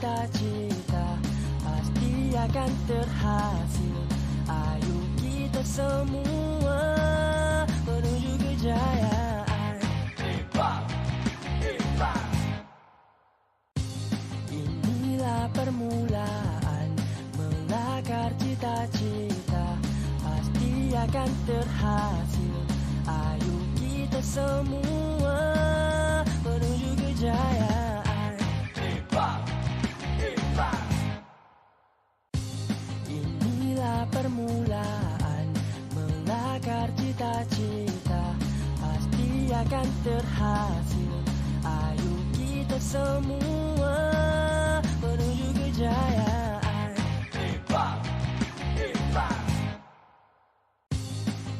cita-cita pasti akan terhasil. Ayo kita semua menuju kejayaan. Inilah permulaan melakar cita-cita pasti akan terhasil. Ayo kita semua menuju kejayaan. Inilah permulaan melakar cita-cita pasti akan terhasil. Ayo kita semua menuju kejayaan.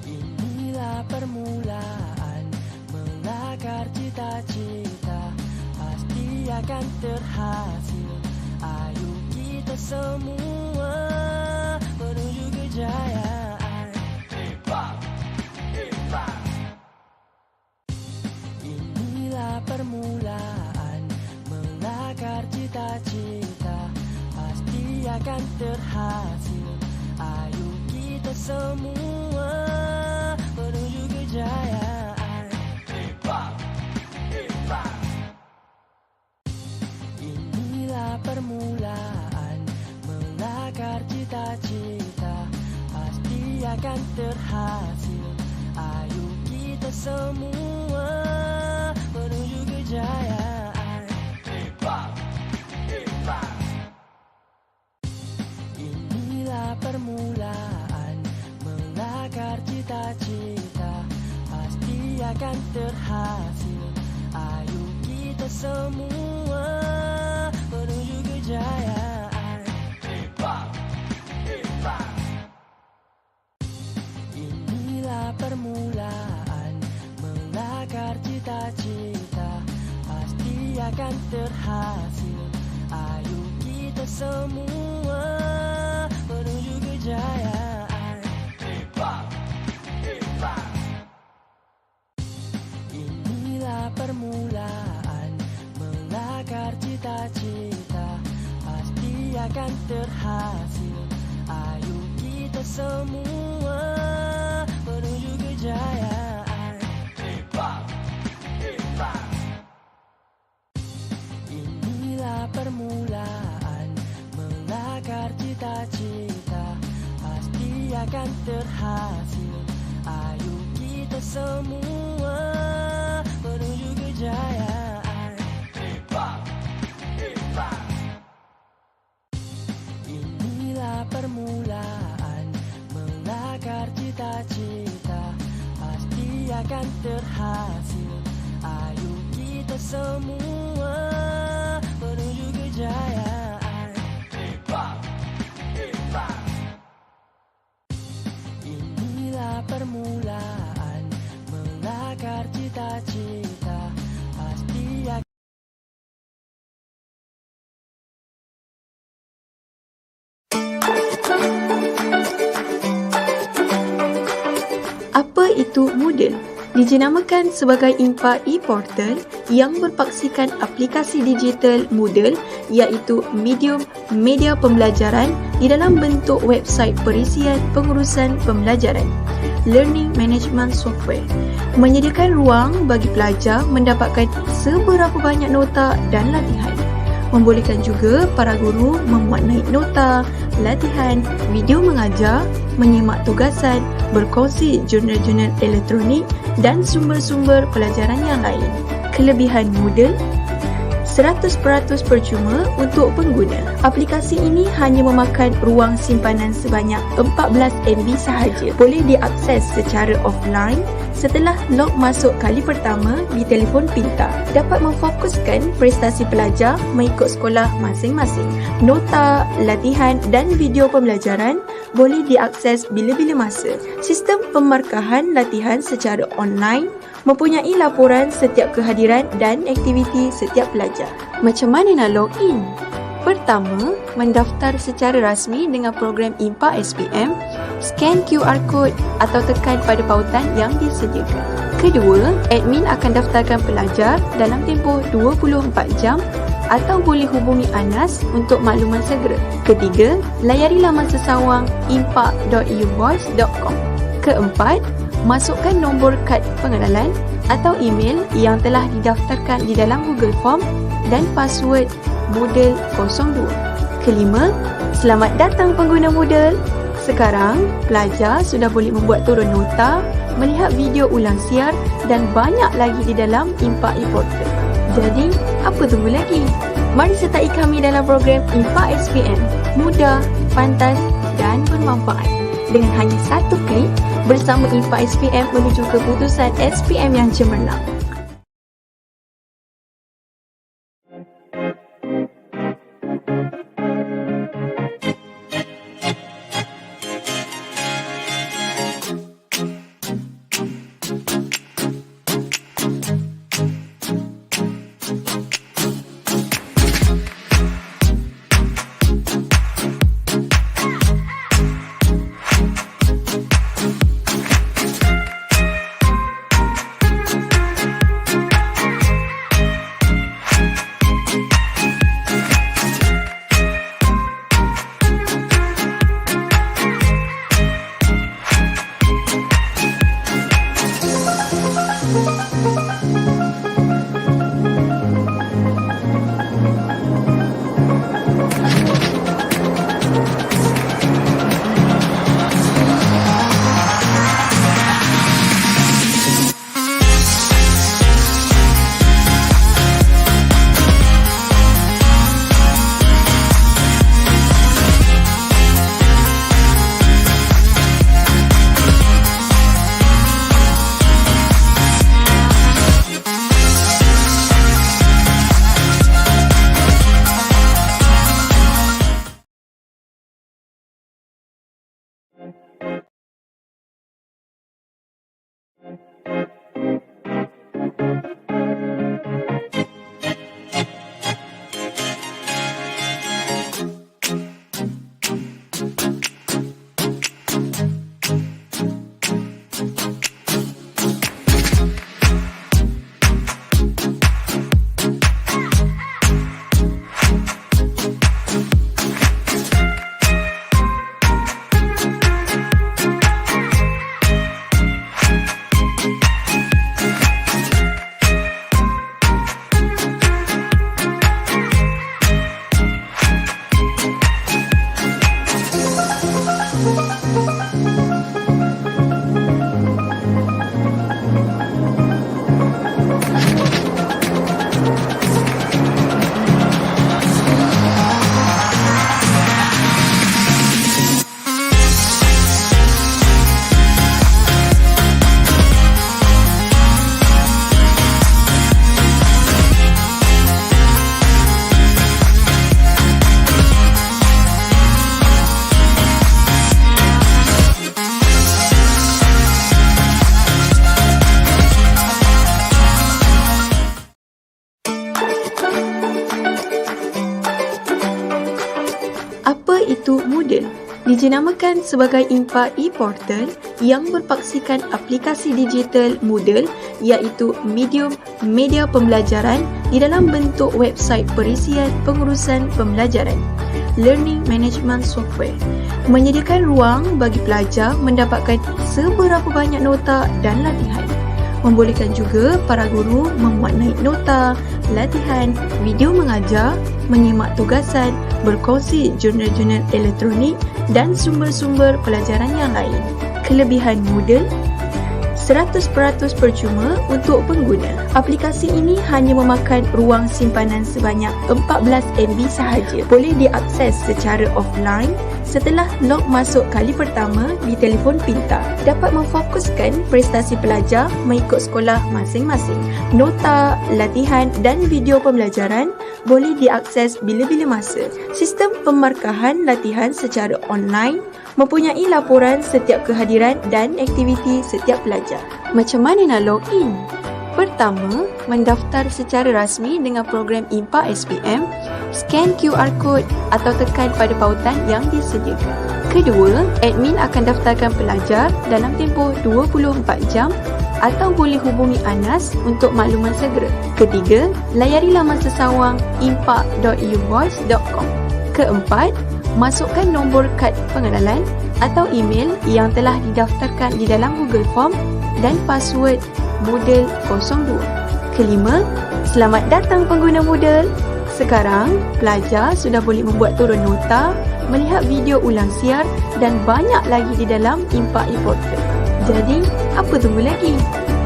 Inilah permulaan melakar cita-cita pasti akan terhasil. Ayo kita semua menuju kejayaan. Inilah permulaan melakar cita-cita pasti akan terhasil. Ayo kita semua menuju kejayaan. Inilah permulaan melakar cita-cita pasti akan terhasil. Ayo kita semua menuju kejayaan. Inilah permulaan melakar cita-cita pasti akan terhasil. Ayo kita semua menuju kejayaan. Inilah permulaan melakar cita-cita pasti akan terhasil. Ayo kita semua menuju kejayaan. Inilah permulaan melakar cita-cita pasti akan terhasil. Ayo kita semua menuju kejayaan. Inilah permulaan melakar cita-cita pasti akan terhasil. Ayo kita semua menuju kejayaan. Inilah permulaan melakar cita-cita pasti akan terhasil. Ayo kita semua menuju kejayaan. Inilah permulaan melakar cita-cita pasti akan. Apa itu Moodle? Dijenamakan sebagai IMPA e-portal yang berpaksikan aplikasi digital Moodle iaitu medium media pembelajaran di dalam bentuk website perisian pengurusan pembelajaran, learning management software, menyediakan ruang bagi pelajar mendapatkan seberapa banyak nota dan latihan. Membolehkan juga para guru memuat naik nota, latihan, video mengajar, menyimak tugasan, berkongsi jurnal-jurnal elektronik dan sumber-sumber pelajaran yang lain. Kelebihan Moodle 100% percuma untuk pengguna. Aplikasi ini hanya memakan ruang simpanan sebanyak 14 MB sahaja. Boleh diakses secara offline setelah log masuk kali pertama di telefon pintar. Dapat memfokuskan prestasi pelajar mengikut sekolah masing-masing. Nota, latihan dan video pembelajaran boleh diakses bila-bila masa. Sistem pemarkahan latihan secara online mempunyai laporan setiap kehadiran dan aktiviti setiap pelajar. Macam mana nak login? Pertama, mendaftar secara rasmi dengan program IMPA SPM, scan QR code atau tekan pada pautan yang disediakan. Kedua, admin akan daftarkan pelajar dalam tempoh 24 jam atau boleh hubungi Anas untuk makluman segera. Ketiga, layari laman sesawang impak.uvoice.com. Keempat, masukkan nombor kad pengenalan atau email yang telah didaftarkan di dalam Google Form dan password Moodle 02. Kelima, selamat datang pengguna Moodle. Sekarang, pelajar sudah boleh membuat turun nota, melihat video ulang siar dan banyak lagi di dalam Impak e-Portal. Jadi, apa tunggu lagi? Mari sertai kami dalam program Impak SPM. Mudah, pantas dan bermanfaat. Dengan hanya satu klik, bersama Impak SPM menuju keputusan SPM yang cemerlang. Apa itu Moodle? Dinamakan sebagai Impak e-Portal yang berpaksikan aplikasi digital Moodle iaitu medium media pembelajaran di dalam bentuk website perisian pengurusan pembelajaran. Learning Management Software menyediakan ruang bagi pelajar mendapatkan seberapa banyak nota dan latihan. Membolehkan juga para guru memuat naik nota, latihan, video mengajar, menyimak tugasan, berkongsi jurnal-jurnal elektronik dan sumber-sumber pelajaran yang lain. Kelebihan Moodle 100% percuma untuk pengguna. Aplikasi ini hanya memakan ruang simpanan sebanyak 14 MB sahaja. Boleh diakses secara offline setelah log masuk kali pertama di telefon pintar. Dapat memfokuskan prestasi pelajar mengikut sekolah masing-masing. Nota, latihan dan video pembelajaran boleh diakses bila-bila masa. Sistem pemarkahan latihan secara online mempunyai laporan setiap kehadiran dan aktiviti setiap pelajar. Macam mana nak login? Pertama, mendaftar secara rasmi dengan program Impak SPM, scan QR code atau tekan pada pautan yang disediakan. Kedua, admin akan daftarkan pelajar dalam tempoh 24 jam atau boleh hubungi Anas untuk makluman segera. Ketiga, layari laman sesawang impak.uvoice.com. Keempat, masukkan nombor kad pengenalan atau email yang telah didaftarkan di dalam Google Form dan password Moodle 02. Kelima, selamat datang pengguna Moodle. Sekarang, pelajar sudah boleh membuat turun nota, melihat video ulang siar dan banyak lagi di dalam Impak e-Portal. Jadi, apa tunggu lagi?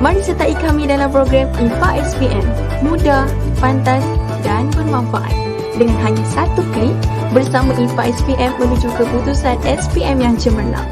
Mari sertai kami dalam program Impak SPM. Mudah, pantas dan bermanfaat. Dengan hanya satu klik, bersama Impak SPM menuju keputusan SPM yang cemerlang.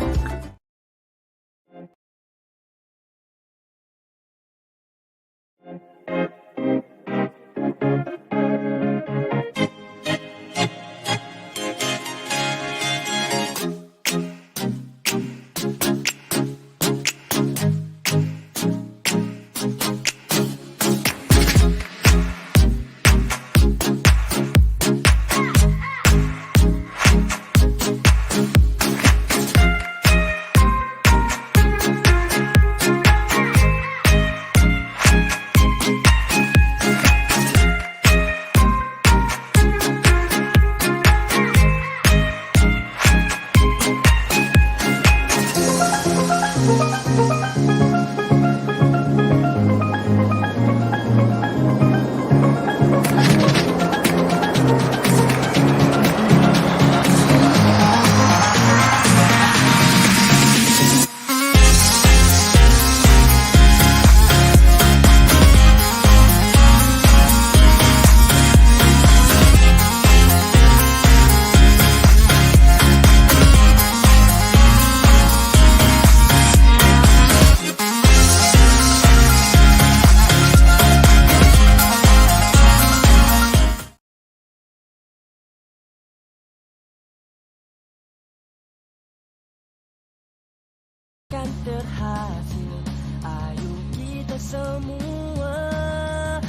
Akan terhasil, ayo kita semua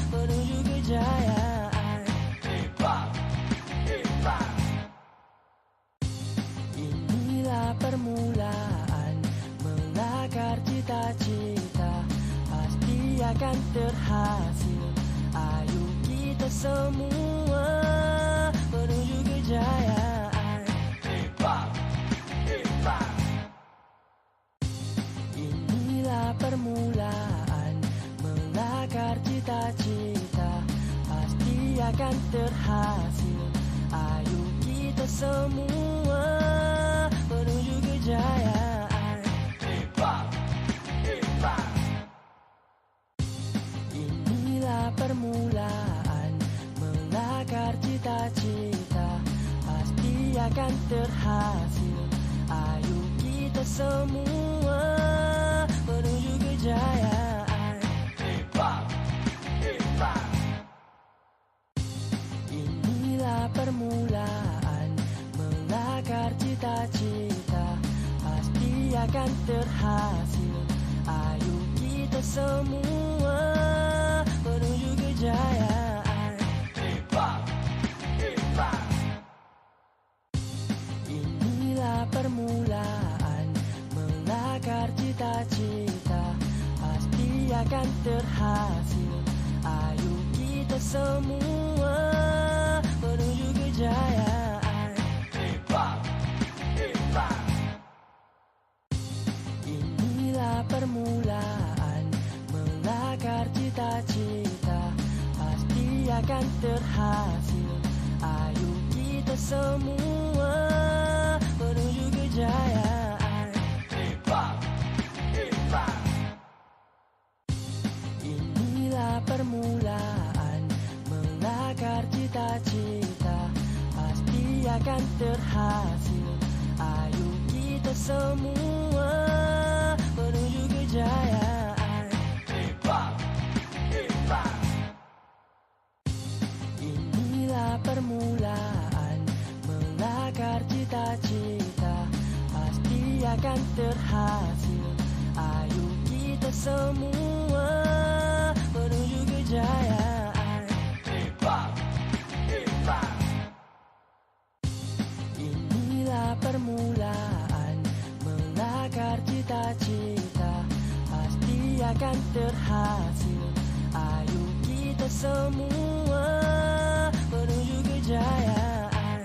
menuju kejayaan. Inilah permulaan melakar cita-cita, pasti akan terhasil. Ayo kita semua menuju kejayaan. Inilah permulaan melakar cita-cita, pasti akan terhasil. Ayo kita semua menuju kejayaan. Inilah permulaan melakar cita-cita, pasti akan terhasil. Ayo kita semua menuju kejayaan. Inilah permulaan melakar cita-cita, pasti akan terhasil. Ayo kita semua menuju kejayaan. Inilah permulaan melakar cita-cita, pasti akan terhasil. Ayo kita semua menuju kejayaan. Inilah permulaan melakar cita-cita, pasti akan terhasil. Ayo kita semua menuju kejayaan. Inilah permulaan melakar cita-cita, pasti akan terhasil. Ayo kita semua menuju kejayaan. Inilah permulaan melakar cita-cita, pasti akan terhasil. Ayo kita semua menuju kejayaan. Inilah permulaan melakar cita-cita, pasti akan akan terhasil. Ayo kita semua menuju kejayaan.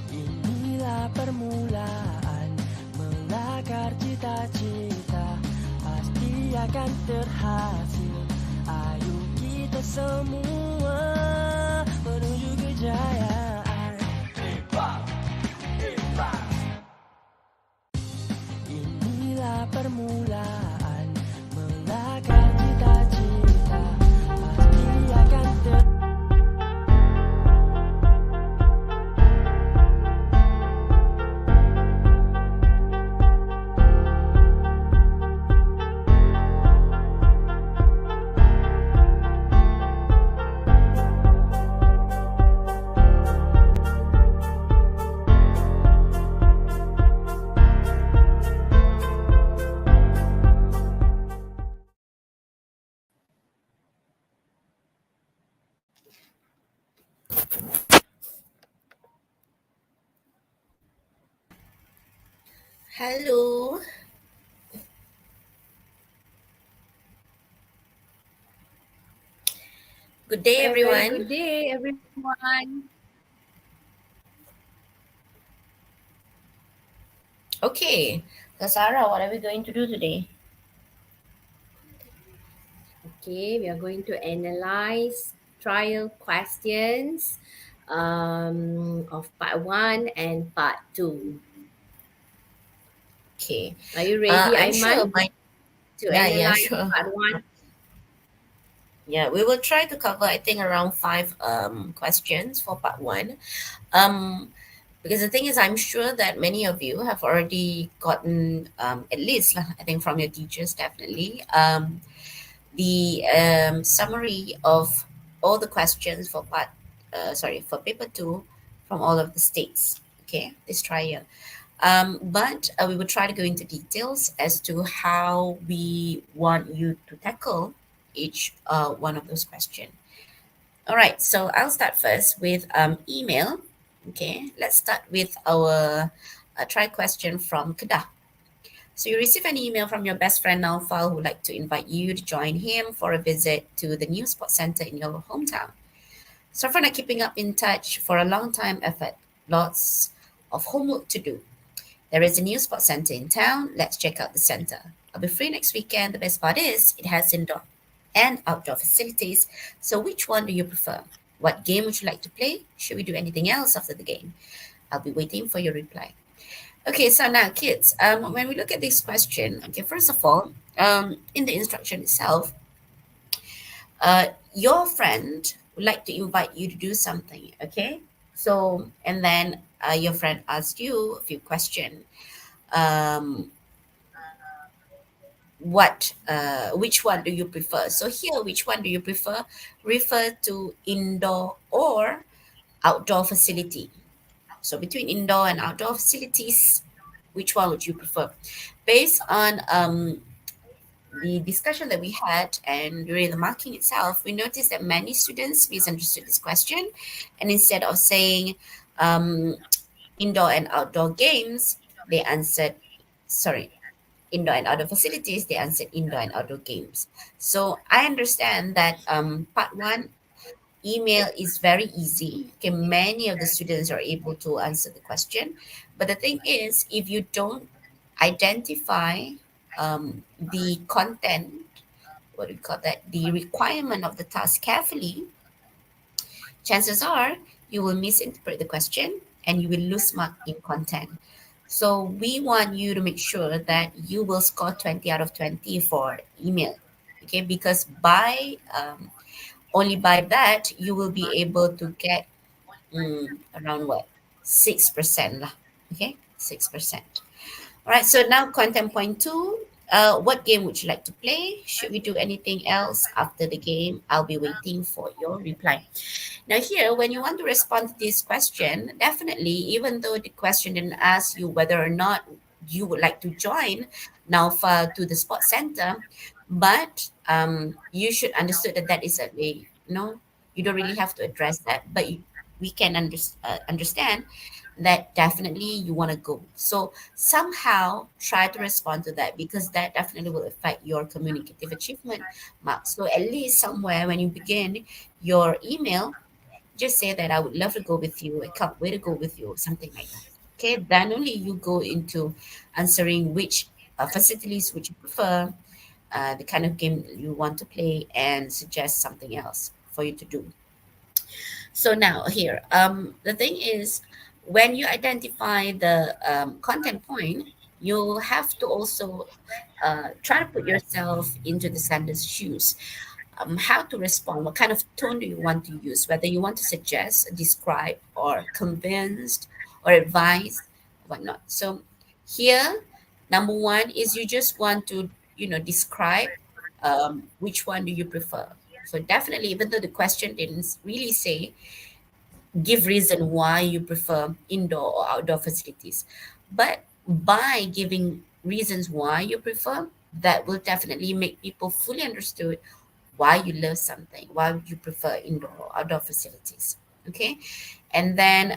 Inilah permulaan melakar cita-cita, pasti akan terhasil. Ayo kita semua menuju kejayaan. Inilah permulaan melakar cita-cita, pasti akan terhasil. Hello. Good day, Very everyone. good day, everyone. Okay, so Sarah, what are we going to do today? Okay, we are going to analyze trial questions of part 1 and part 2. Okay, Are you ready, I'm sure Aiman, to yeah, analyze sure. part 1? Yeah, we will try to cover, I think, around 5 questions for part 1. Um, because the thing is, I'm sure that many of you have already gotten, at least, I think, from your teachers, definitely, the summary of all the questions for for paper 2 from all of the states. Okay, this trial. But we will try to go into details as to how we want you to tackle each one of those questions. All right, so I'll start first with email. Okay, let's start with our try question from Kedah. So you receive an email from your best friend Naufal who would like to invite you to join him for a visit to the new sports center in your hometown. So for not keeping up in touch for a long time effort, lots of homework to do. There is a new sports center in town. Let's check out the center. I'll be free next weekend. The best part is it has indoor and outdoor facilities. So which one do you prefer? What game would you like to play? Should we do anything else after the game? I'll be waiting for your reply. Okay, so now kids, when we look at this question, okay, first of all, in the instruction itself, your friend would like to invite you to do something, okay? So, and then your friend asked you a few questions. Um, which one do you prefer? So here, which one do you prefer? Refer to indoor or outdoor facility. So between indoor and outdoor facilities, which one would you prefer? Based on the discussion that we had and during the marking itself, we noticed that many students misunderstood this question. And instead of saying indoor and outdoor games, they answered, sorry, indoor and outdoor facilities, they answered indoor and outdoor games. So I understand that part 1, email is very easy. Okay, many of the students are able to answer the question. But the thing is, if you don't identify the content, what do you call that, the requirement of the task carefully, chances are you will misinterpret the question and you will lose mark in content. So we want you to make sure that you will score 20 out of 20 for email. Okay, because by only by that you will be able to get around what, 6% lah. Okay, 6%. All right, so now content point 2. What game would you like to play? Should we do anything else after the game? I'll be waiting for your reply. Now here, when you want to respond to this question, definitely, even though the question didn't ask you whether or not you would like to join NALFA to the sports center, but you should understood that that is a way, you don't really have to address that, but we can understand that definitely you want to go. So somehow try to respond to that, because that definitely will affect your communicative achievement mark. So at least somewhere when you begin your email, just say that I would love to go with you. I can't wait to go with you, something like that. Okay, then only you go into answering which facilities would you prefer, the kind of game you want to play, and suggest something else for you to do. So now here, the thing is, when you identify the content point, you have to also try to put yourself into the sender's shoes. How to respond, what kind of tone do you want to use, whether you want to suggest, describe, or convinced, or advise, whatnot. So here, number one is you just want to, describe which one do you prefer. So definitely, even though the question didn't really say, give reason why you prefer indoor or outdoor facilities. But by giving reasons why you prefer, that will definitely make people fully understood why you love something, why you prefer indoor or outdoor facilities. Okay. And then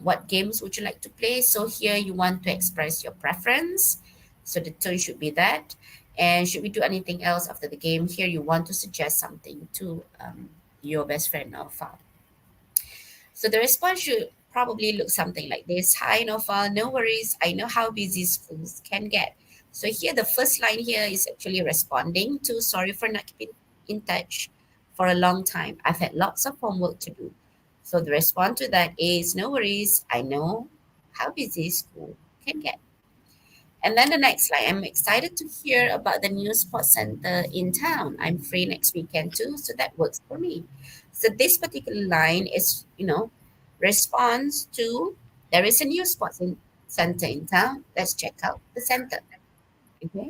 what games would you like to play? So here you want to express your preference. So the tone should be that. And should we do anything else after the game? Here you want to suggest something to your best friend or file. So the response should probably look something like this. Hi, Nofal, no worries. I know how busy schools can get. So here, the first line here is actually responding to sorry for not keeping in touch for a long time. I've had lots of homework to do. So the response to that is no worries. I know how busy school can get. And then the next slide, I'm excited to hear about the new sports center in town. I'm free next weekend too, so that works for me. So this particular line is, response to there is a new center in town. Let's check out the center. Okay.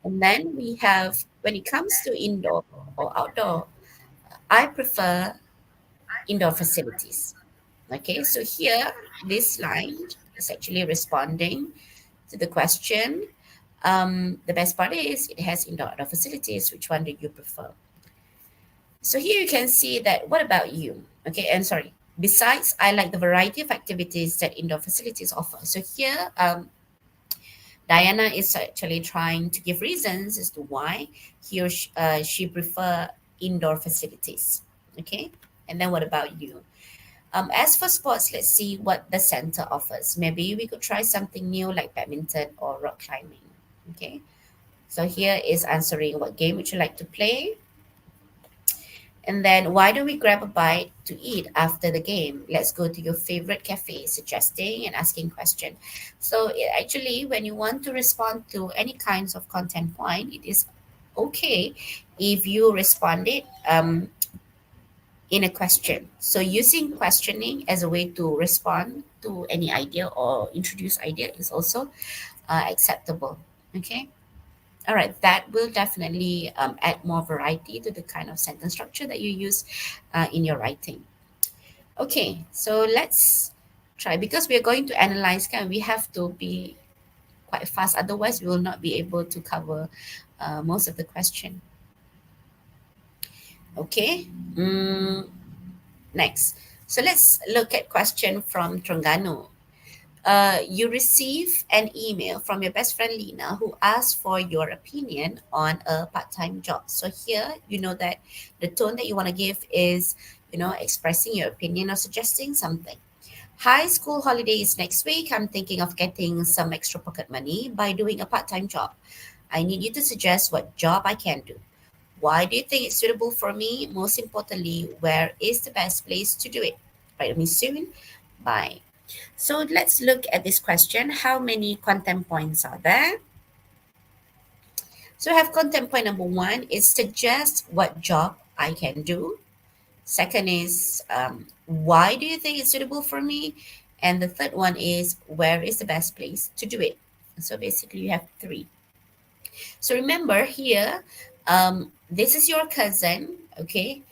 And then we have when it comes to indoor or outdoor, I prefer indoor facilities. Okay, so here this line is actually responding to the question. The best part is it has indoor outdoor facilities. Which one do you prefer? So here you can see that. What about you? Okay, and sorry. Besides, I like the variety of activities that indoor facilities offer. So here, Diana is actually trying to give reasons as to why she prefer indoor facilities. Okay, and then what about you? As for sports, let's see what the center offers. Maybe we could try something new like badminton or rock climbing. Okay, so here is answering what game would you like to play? And then why don't we grab a bite to eat after the game? Let's go to your favorite cafe, suggesting and asking question. So actually, when you want to respond to any kinds of content point, it is okay if you respond it in a question. So using questioning as a way to respond to any idea or introduce idea is also acceptable. Okay. All right, that will definitely add more variety to the kind of sentence structure that you use in your writing. Okay, so let's try, because we are going to analyze, we have to be quite fast, otherwise we will not be able to cover most of the question. Okay, next. So let's look at question from Trengganu. You receive an email from your best friend Lina who asks for your opinion on a part-time job. So here you know that the tone that you want to give is, expressing your opinion or suggesting something. High school holiday is next week. I'm thinking of getting some extra pocket money by doing a part-time job. I need you to suggest what job I can do. Why do you think it's suitable for me? Most importantly, where is the best place to do it? Write me soon. Bye. So let's look at this question. How many content points are there? So I have content point number one is suggest what job I can do. Second is why do you think it's suitable for me? And the third one is where is the best place to do it? So basically you have three. So remember here, this is your cousin, okay?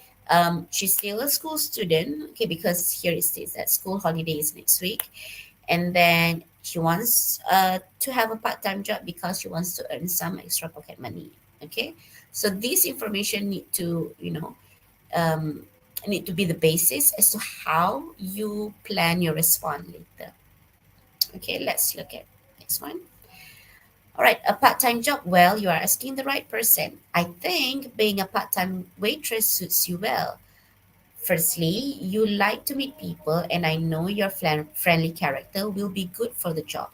She's still a school student, okay, because here it says that school holidays next week. And then she wants to have a part-time job because she wants to earn some extra pocket money, okay? So this information um, need to be the basis as to how you plan your response later, Okay, let's look at next one. All right, a part-time job. Well, you are asking the right person. I think being a part-time waitress suits you well. Firstly, you like to meet people, and I know your friendly character will be good for the job.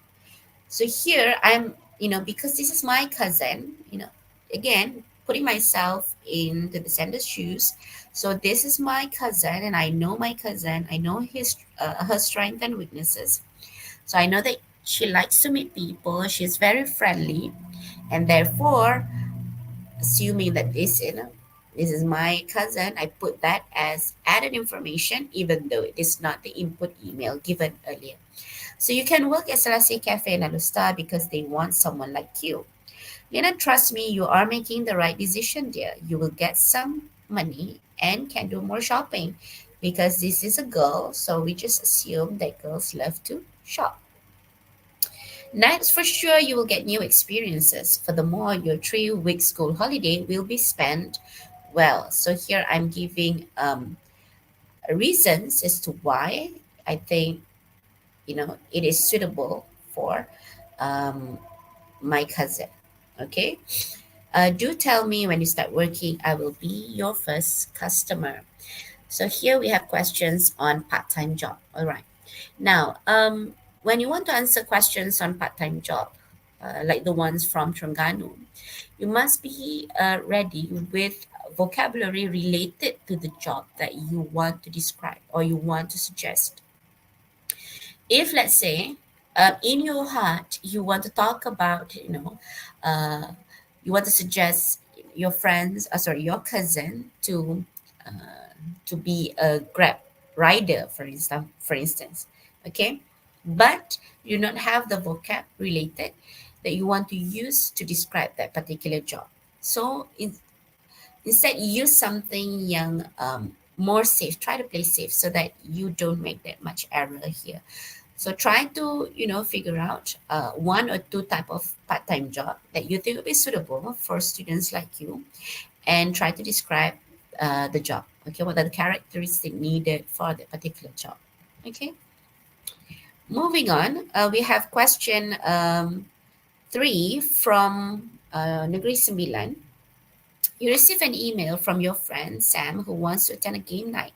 So here I'm, because this is my cousin, again, putting myself in the descender's shoes. So this is my cousin, and I know my cousin. I know her strengths and weaknesses. So I know that she likes to meet people. She's very friendly, and therefore, assuming that this is my cousin, I put that as added information, even though it is not the input email given earlier. So you can work at Selassie Cafe in Alustar because they want someone like you. Lena, trust me, you are making the right decision, dear. You will get some money and can do more shopping because this is a girl, so we just assume that girls love to shop. Next, for sure, you will get new experiences. Furthermore, your 3-week school holiday will be spent well. So here I'm giving reasons as to why I think it is suitable for um, my cousin. Okay. Do tell me when you start working. I will be your first customer. So here we have questions on part-time job. All right. Now, when you want to answer questions on part-time job, like the ones from Terengganu, you must be ready with vocabulary related to the job that you want to describe or you want to suggest. If let's say in your heart you want to talk about uh, you want to suggest your friends sorry your cousin to be a grab rider for instance, okay, but you not have the vocab related that you want to use to describe that particular job. So instead use something young, more safe, try to play safe so that you don't make that much error here. So try to, figure out one or two type of part-time job that you think will be suitable for students like you, and try to describe the job. Okay, what are the characteristics needed for the particular job? Okay, moving on, we have question 3 from Negeri Sembilan. You receive an email from your friend Sam who wants to attend a game night.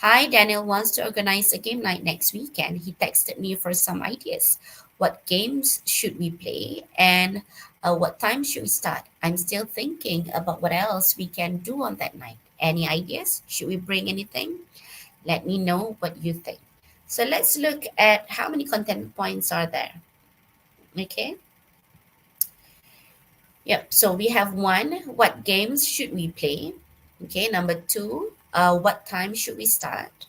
Hi, Daniel wants to organize a game night next weekend. He texted me for some ideas. What games should we play and what time should we start? I'm still thinking about what else we can do on that night. Any ideas? Should we bring anything? Let me know what you think. So let's look at how many content points are there. Okay. Yep. So we have 1, what games should we play? Okay. Number 2, what time should we start?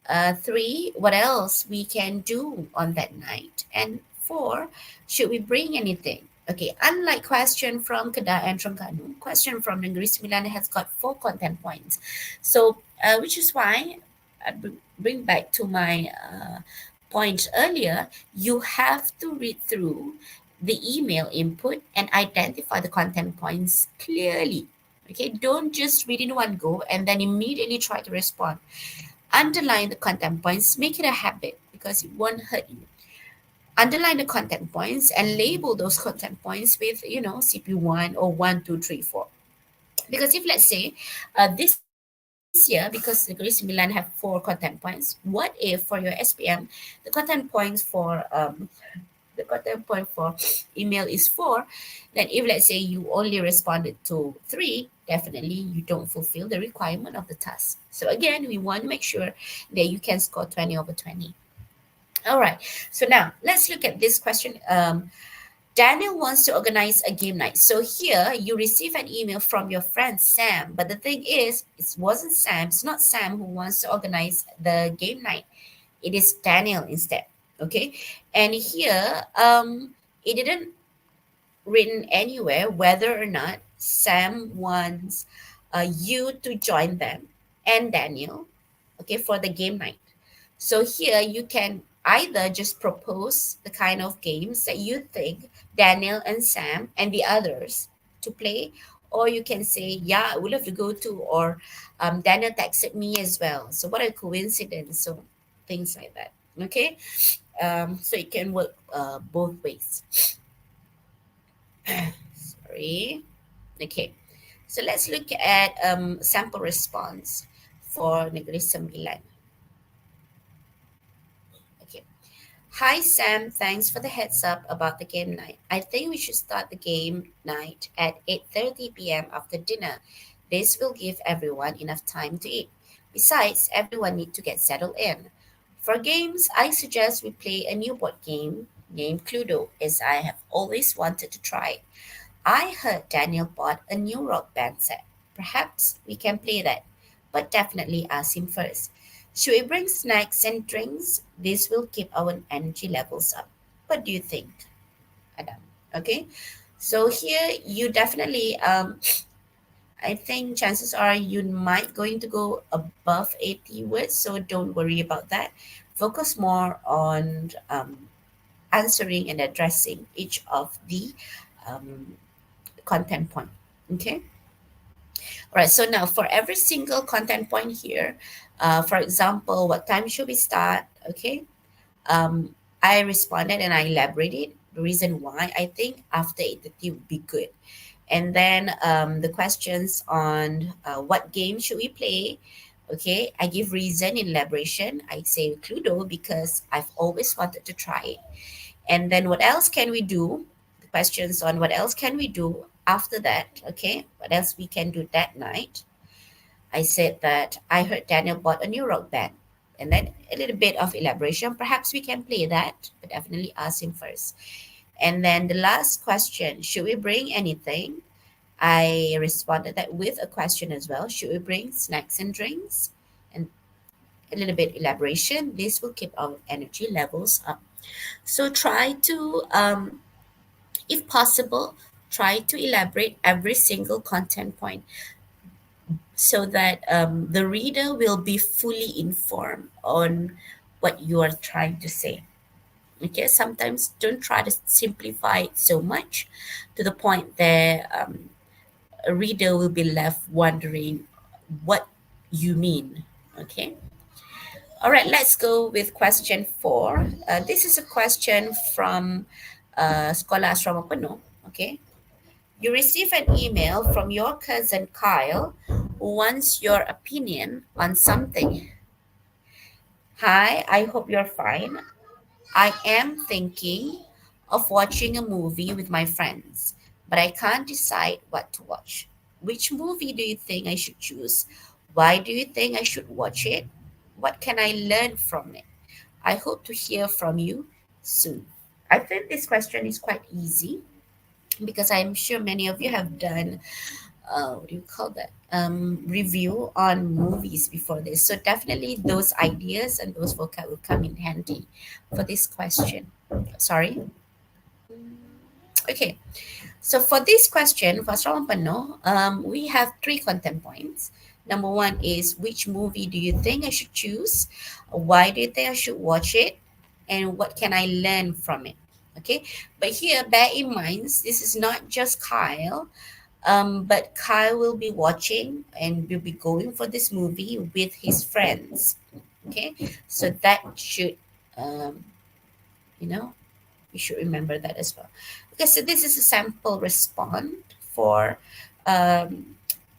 3, what else we can do on that night? And 4, should we bring anything? Okay, unlike question from Kedah and Terengganu, question from Negeri Sembilan has got 4 content points. So, which is why I bring back to my point earlier, you have to read through the email input and identify the content points clearly. Okay, don't just read in one go and then immediately try to respond. Underline the content points, make it a habit because it won't hurt you. Underline the content points and label those content points with, CP1 or 1, 2, 3, 4. Because if let's say this year, because the Grade Milan have 4 content points, what if for your SPM the content points for email is 4, then if let's say you only responded to 3, definitely you don't fulfill the requirement of the task. So again, we want to make sure that you can score 20 over 20. All right, so now let's look at this question. Daniel wants to organize a game night. So here you receive an email from your friend Sam, but the thing is, it wasn't Sam. It's not Sam who wants to organize the game night. It is Daniel instead. Okay, and here it didn't written anywhere whether or not Sam wants you to join them and Daniel, okay, for the game night. So here you can either just propose the kind of games that you think Daniel and Sam and the others to play, or you can say, yeah, I would love to go to, or Daniel texted me as well. So what a coincidence. So things like that. Okay. So it can work both ways. Sorry. Okay. So let's look at sample response for Negeri Sembilan. Okay. Hi Sam, thanks for the heads up about the game night. I think we should start the game night at 8:30 p.m. after dinner. This will give everyone enough time to eat. Besides, everyone need to get settled in. For games, I suggest we play a new board game named Cluedo, as I have always wanted to try. I heard Daniel bought a new rock band set. Perhaps we can play that, but definitely ask him first. Should we bring snacks and drinks? This will keep our energy levels up. What do you think, Adam? Okay, so here you definitely, I think chances are you might going to go above 80 words, so don't worry about that. Focus more on answering and addressing each of the um, content point. Okay. All right. So now for every single content point here, for example, what time should we start? Okay. I responded and I elaborated the reason why I think after 8:30 would be good. And then the questions on what game should we play? Okay, I give reason in elaboration. I say Cluedo because I've always wanted to try it. And then what else can we do? The questions on what else can we do after that? Okay, what else we can do that night? I said that I heard Daniel bought a new rock band. And then a little bit of elaboration. Perhaps we can play that, but definitely ask him first. And then the last question, should we bring anything? I responded that with a question as well. Should we bring snacks and drinks? And a little bit elaboration. This will keep our energy levels up. So try to, if possible, try to elaborate every single content point so that the reader will be fully informed on what you are trying to say. Okay, sometimes don't try to simplify it so much to the point that a reader will be left wondering what you mean. Okay. All right, let's go with question 4. This is a question from Sekolah Asrama Penuh. Okay. You receive an email from your cousin Kyle who wants your opinion on something. Hi, I hope you're fine. I am thinking of watching a movie with my friends, but I can't decide what to watch. Which movie do you think I should choose? Why do you think I should watch it? What can I learn from it? I hope to hear from you soon. I think this question is quite easy because I'm sure many of you have done what do you call that review on movies before this, so definitely those ideas and those vocab will come in handy for this question. Sorry. Okay, so for this question for Sawan Pano, we have 3 content points. Number 1 is which movie do you think I should choose, why do you think I should watch it, and what can I learn from it. Okay, but here bear in mind this is not just Kyle. But Kyle will be watching and will be going for this movie with his friends. Okay, so that should, um, you know, you should remember that as well. Okay, so this is a for um,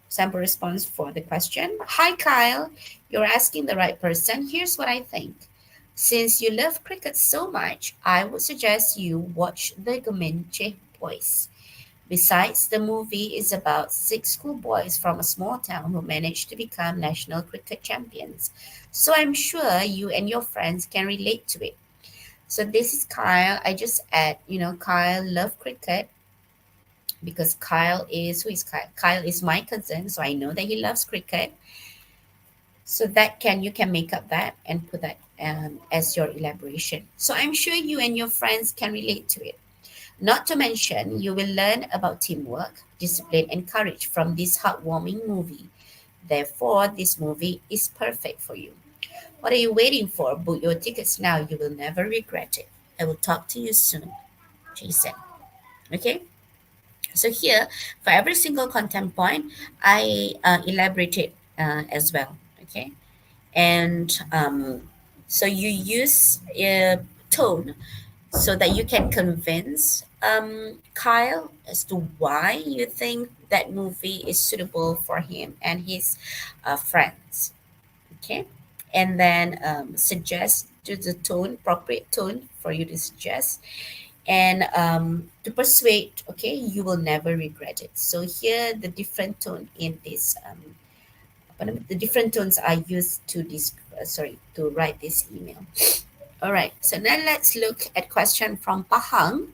sample response for the question. Hi, Kyle. You're asking the right person. Here's what I think. Since you love cricket so much, I would suggest you watch the Gomenche Boys. Besides, the movie is about 6 schoolboys from a small town who managed to become national cricket champions. So I'm sure you and your friends can relate to it. So this is Kyle. I just add, Kyle love cricket because Kyle is who is Kyle? Kyle is my cousin, so I know that he loves cricket. So that you can make up that and put that as your elaboration. So I'm sure you and your friends can relate to it. Not to mention, you will learn about teamwork, discipline, and courage from this heartwarming movie. Therefore, this movie is perfect for you. What are you waiting for? Book your tickets now. You will never regret it. I will talk to you soon, Jason. Okay? So here, for every single content point, I elaborated as well. Okay? And so you use tone so that you can convince Kyle as to why you think that movie is suitable for him and his friends. Okay, and then suggest to the tone, appropriate tone for you to suggest, and to persuade. Okay, you will never regret it. So here the different tone in this the different tones are used to this to write this email. All right, so now let's look at question from Pahang.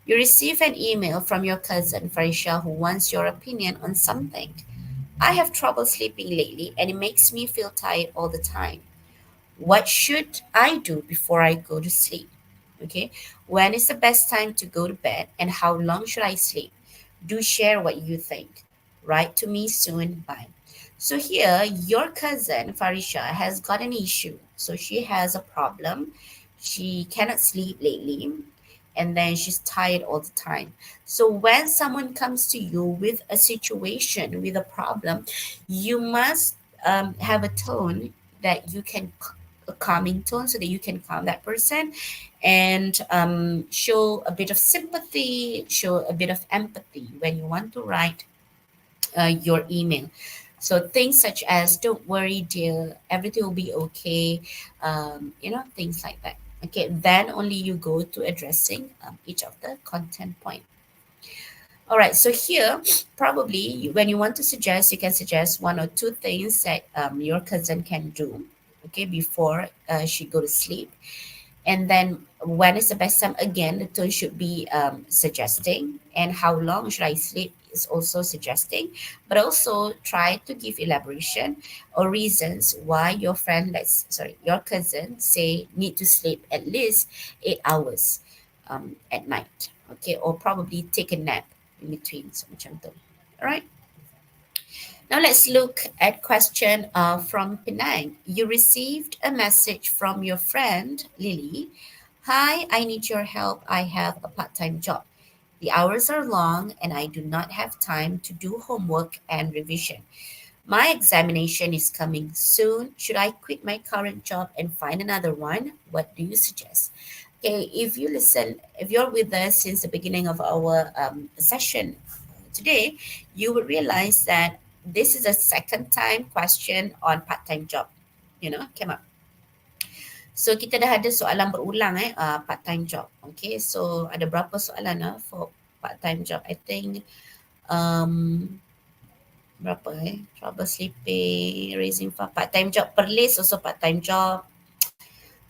You receive an email from your cousin Farisha who wants your opinion on something. I have trouble sleeping lately and it makes me feel tired all the time. What should I do before I go to sleep? Okay. When is the best time to go to bed and how long should I sleep? Do share what you think. Write to me soon. Bye. So here, your cousin Farisha has got an issue. So she has a problem. She cannot sleep lately and then she's tired all the time. So when someone comes to you with a situation, with a problem, you must have a tone that you can a calming tone so that you can calm that person and show a bit of sympathy, show a bit of empathy when you want to write your email. So things such as "Don't worry, dear, everything will be okay," things like that. Okay, then only you go to addressing each of the content point. All right, so here probably when you want to suggest, you can suggest one or two things that your cousin can do, okay, before she go to sleep. And then when is the best time? Again, the tone should be suggesting. And how long should I sleep is also suggesting. But also try to give elaboration or reasons why your cousin say need to sleep at least 8 hours at night. Okay, or probably take a nap in between. So macam tu. All right. Now let's look at question from Penang. You received a message from your friend Lily. Hi, I need your help. I have a part-time job. The hours are long and I do not have time to do homework and revision. My examination is coming soon. Should I quit my current job and find another one? What do you suggest? Okay, if you're with us since the beginning of our session today, you will realize that this is a second time question on part-time job, came up. So kita dah ada soalan berulang part-time job. Okay, so ada berapa soalan for part-time job? I think berapa trouble sleeping, raising for part-time job, Perlis also part-time job.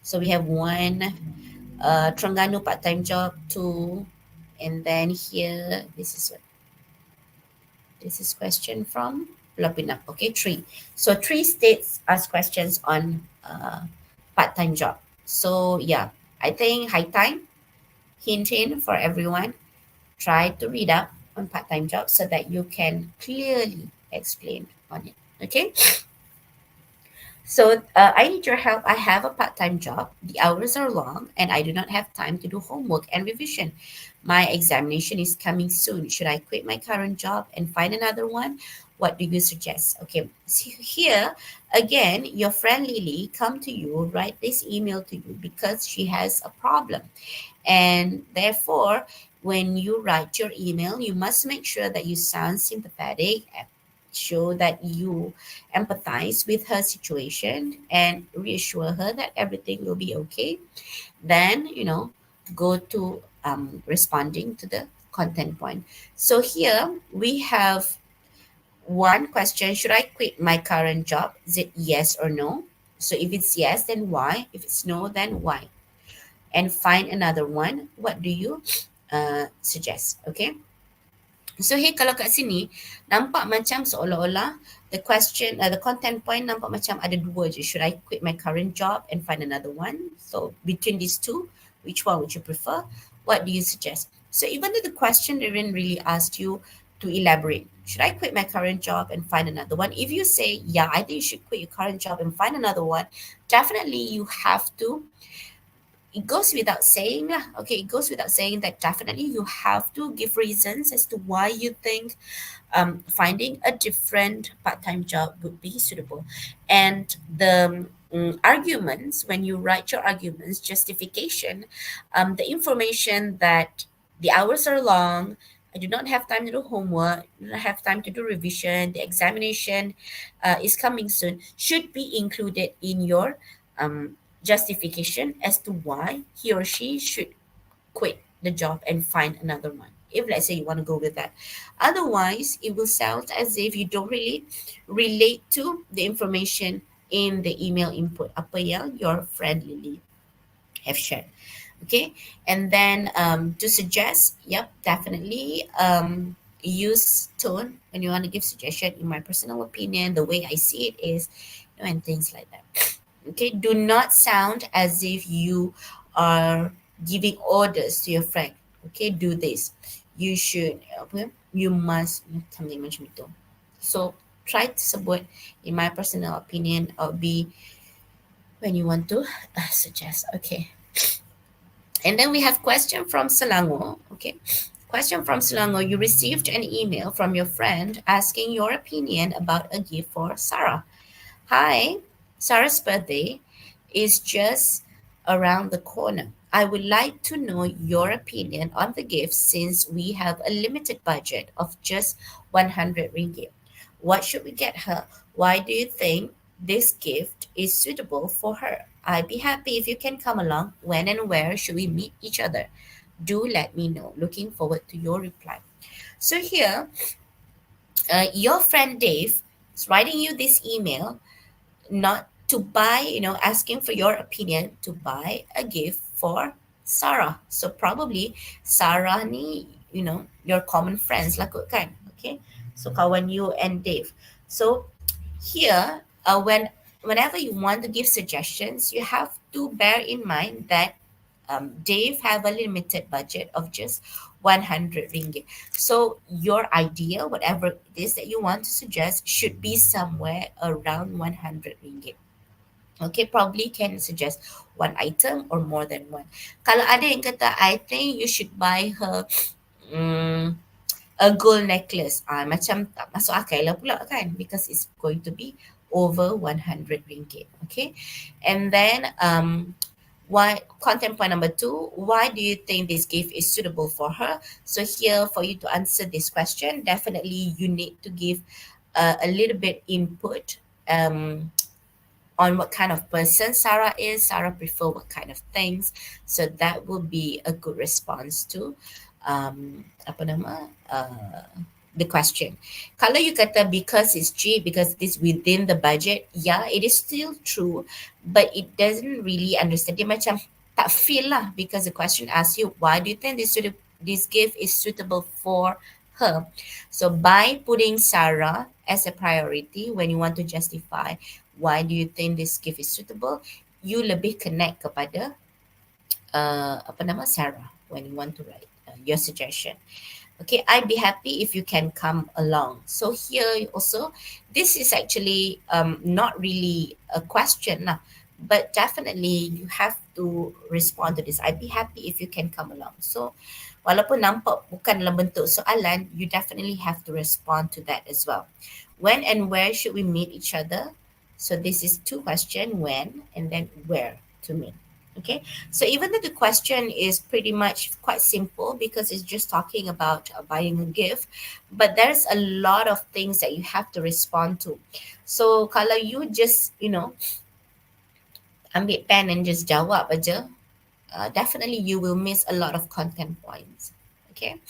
So we have one, Terengganu part-time job, 2, and then here this is question from Lapinap. Okay, 3. So 3 states ask questions on part-time job. So yeah, I think high time, hint for everyone, try to read up on part-time job so that you can clearly explain on it. Okay. So I need your help. I have a part-time job. The hours are long and I do not have time to do homework and revision. My examination is coming soon. Should I quit my current job and find another one? What do you suggest? Okay, so here again, your friend Lily come to you, write this email to you because she has a problem. And therefore, when you write your email, you must make sure that you sound sympathetic and show that you empathize with her situation and reassure her that everything will be okay. Then, go to responding to the content point. So here we have one question: should I quit my current job? Is it yes or no? So if it's yes, then why? If it's no, then why? And find another one. What do you suggest? Okay. So here kalau kat sini nampak macam seolah-olah the content point nampak macam ada dua je. Should I quit my current job and find another one? So between these two, which one would you prefer? What do you suggest? So even though the question didn't really ask you to elaborate, should I quit my current job and find another one? If you say, yeah, I think you should quit your current job and find another one, definitely you have to, it goes without saying okay, it goes without saying that definitely you have to give reasons as to why you think finding a different part-time job would be suitable. And the arguments, when you write your arguments, justification, the information that the hours are long, I do not have time to do homework, do not have time to do revision, the examination is coming soon, should be included in your justification as to why he or she should quit the job and find another one. If let's say you want to go with that. Otherwise, it will sound as if you don't really relate to the information in the email input. Apa yang your friend Lily have shared. Okay. And then to suggest, yep, definitely use tone when you want to give suggestion. In my personal opinion, the way I see it is, and things like that. Okay, do not sound as if you are giving orders to your friend. Okay, do this. You should, you must, something macam itu. So try to sebut, in my personal opinion, or be when you want to suggest. Okay. And then we have question from Selangor. Okay. Question from Selangor. You received an email from your friend asking your opinion about a gift for Sarah. Hi, Sarah's birthday is just around the corner. I would like to know your opinion on the gift since we have a limited budget of just 100 ringgit. What should we get her? Why do you think this gift is suitable for her? I'd be happy if you can come along. When and where should we meet each other? Do let me know. Looking forward to your reply. So here, your friend Dave is writing you this email not to buy, asking for your opinion to buy a gift for Sarah. So probably Sarah ni, your common friends lah kot kan. Okay. So kawan you and Dave. So here, whenever you want to give suggestions, you have to bear in mind that Dave have a limited budget of just 100 ringgit. So your idea, whatever it is that you want to suggest, should be somewhere around 100 ringgit. Okay, probably can suggest one item or more than one. Kalau ada yang kata, I think you should buy her a gold necklace. Macam tak masuk akal lah pula kan, because it's going to be over 100 ringgit. Okay, and then why, content point number 2, why do you think this gift is suitable for her? So here, for you to answer this question, definitely you need to give a little bit input on what kind of person Sarah is. Sarah prefer what kind of things. So that will be a good response to the question. Kalau you kata because it's cheap, because it's within the budget, yeah, it is still true, but it doesn't really understand. Dia macam tak feel lah, because the question asks you, why do you think this gift is suitable for her? So by putting Sarah as a priority when you want to justify why do you think this gift is suitable, you lebih connect kepada Sarah when you want to write your suggestion. Okay, I'd be happy if you can come along. So here also, this is actually not really a question, but definitely you have to respond to this. I'd be happy if you can come along. So walaupun nampak bukan dalam bentuk soalan, you definitely have to respond to that as well. When and where should we meet each other? So this is 2 questions, when and then where to meet. Okay, so even though the question is pretty much quite simple because it's just talking about buying a gift, but there's a lot of things that you have to respond to. So kalau you just, ambil pen and just jawab aja, definitely you will miss a lot of content points. Okay,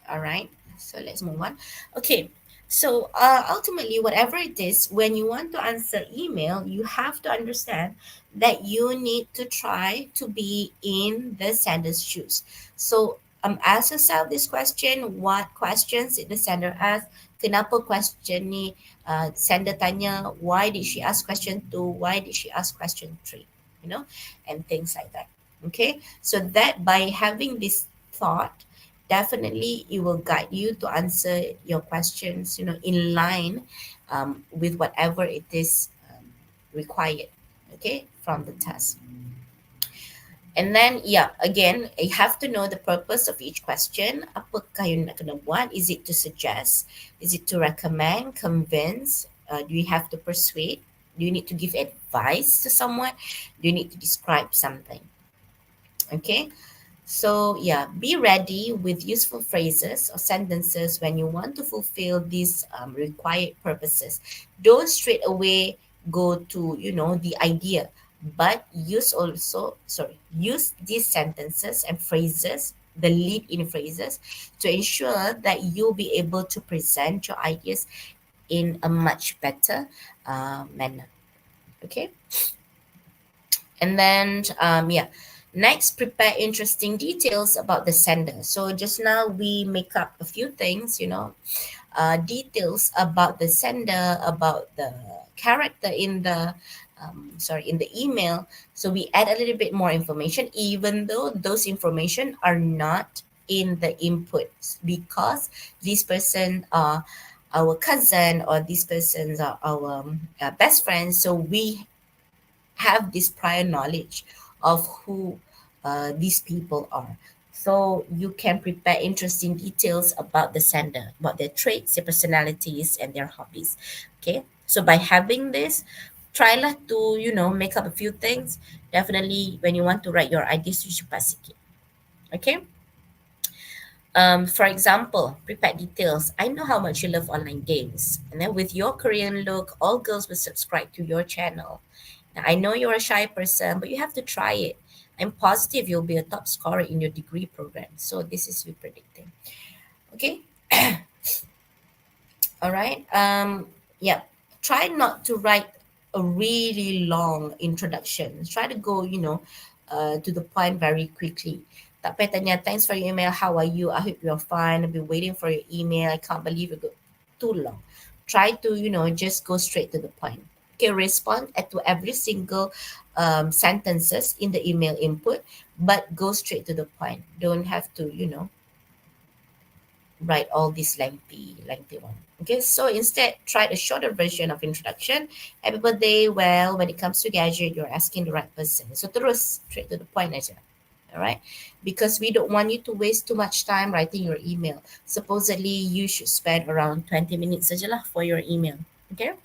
all right, so let's move on. Okay, so ultimately, whatever it is, when you want to answer email, you have to understand that you need to try to be in the sender's shoes. So ask yourself this question: what questions did the sender ask? Kenapa question ni sender tanya? Why did she ask question 2? Why did she ask question 3? And things like that. Okay, so that by having this thought, definitely it will guide you to answer your questions, in line with whatever it is required, okay, from the test. And then, again, you have to know the purpose of each question. Apakah you nak kena buat? Is it to suggest? Is it to recommend, convince? Do you have to persuade? Do you need to give advice to someone? Do you need to describe something? Okay. So, yeah, be ready with useful phrases or sentences when you want to fulfill these required purposes. Don't straight away go to, the idea, but use these sentences and phrases, the lead in phrases, to ensure that you'll be able to present your ideas in a much better manner. Okay. And then, next, prepare interesting details about the sender. So just now we make up a few things, details about the sender, about the character in in the email. So we add a little bit more information, even though those information are not in the inputs, because this person are our cousin, or these persons are our best friends. So we have this prior knowledge of who these people are. So you can prepare interesting details about the sender, about their traits, their personalities, and their hobbies. Okay. So by having this, try not to, make up a few things. Definitely, when you want to write your ideas, you should pass it. Okay. For example, prepare details. I know how much you love online games. And then with your Korean look, all girls will subscribe to your channel. Now, I know you're a shy person, but you have to try it. I'm positive you'll be a top scorer in your degree program. So this is you predicting. Okay. All right. Yeah. Try not to write a really long introduction. Try to go, to the point very quickly. Tak payah tanya, thanks for your email. How are you? I hope you're fine. I've been waiting for your email. I can't believe it got too long. Try to, just go straight to the point. Okay, respond to every single sentences in the email input, but go straight to the point. Don't have to, write all this lengthy one. Okay, so instead, try a shorter version of introduction. Happy birthday. Well, when it comes to gadget, you're asking the right person. So terus straight to the point aja. All right, because we don't want you to waste too much time writing your email. Supposedly, you should spend around 20 minutes saja lah for your email. Okay.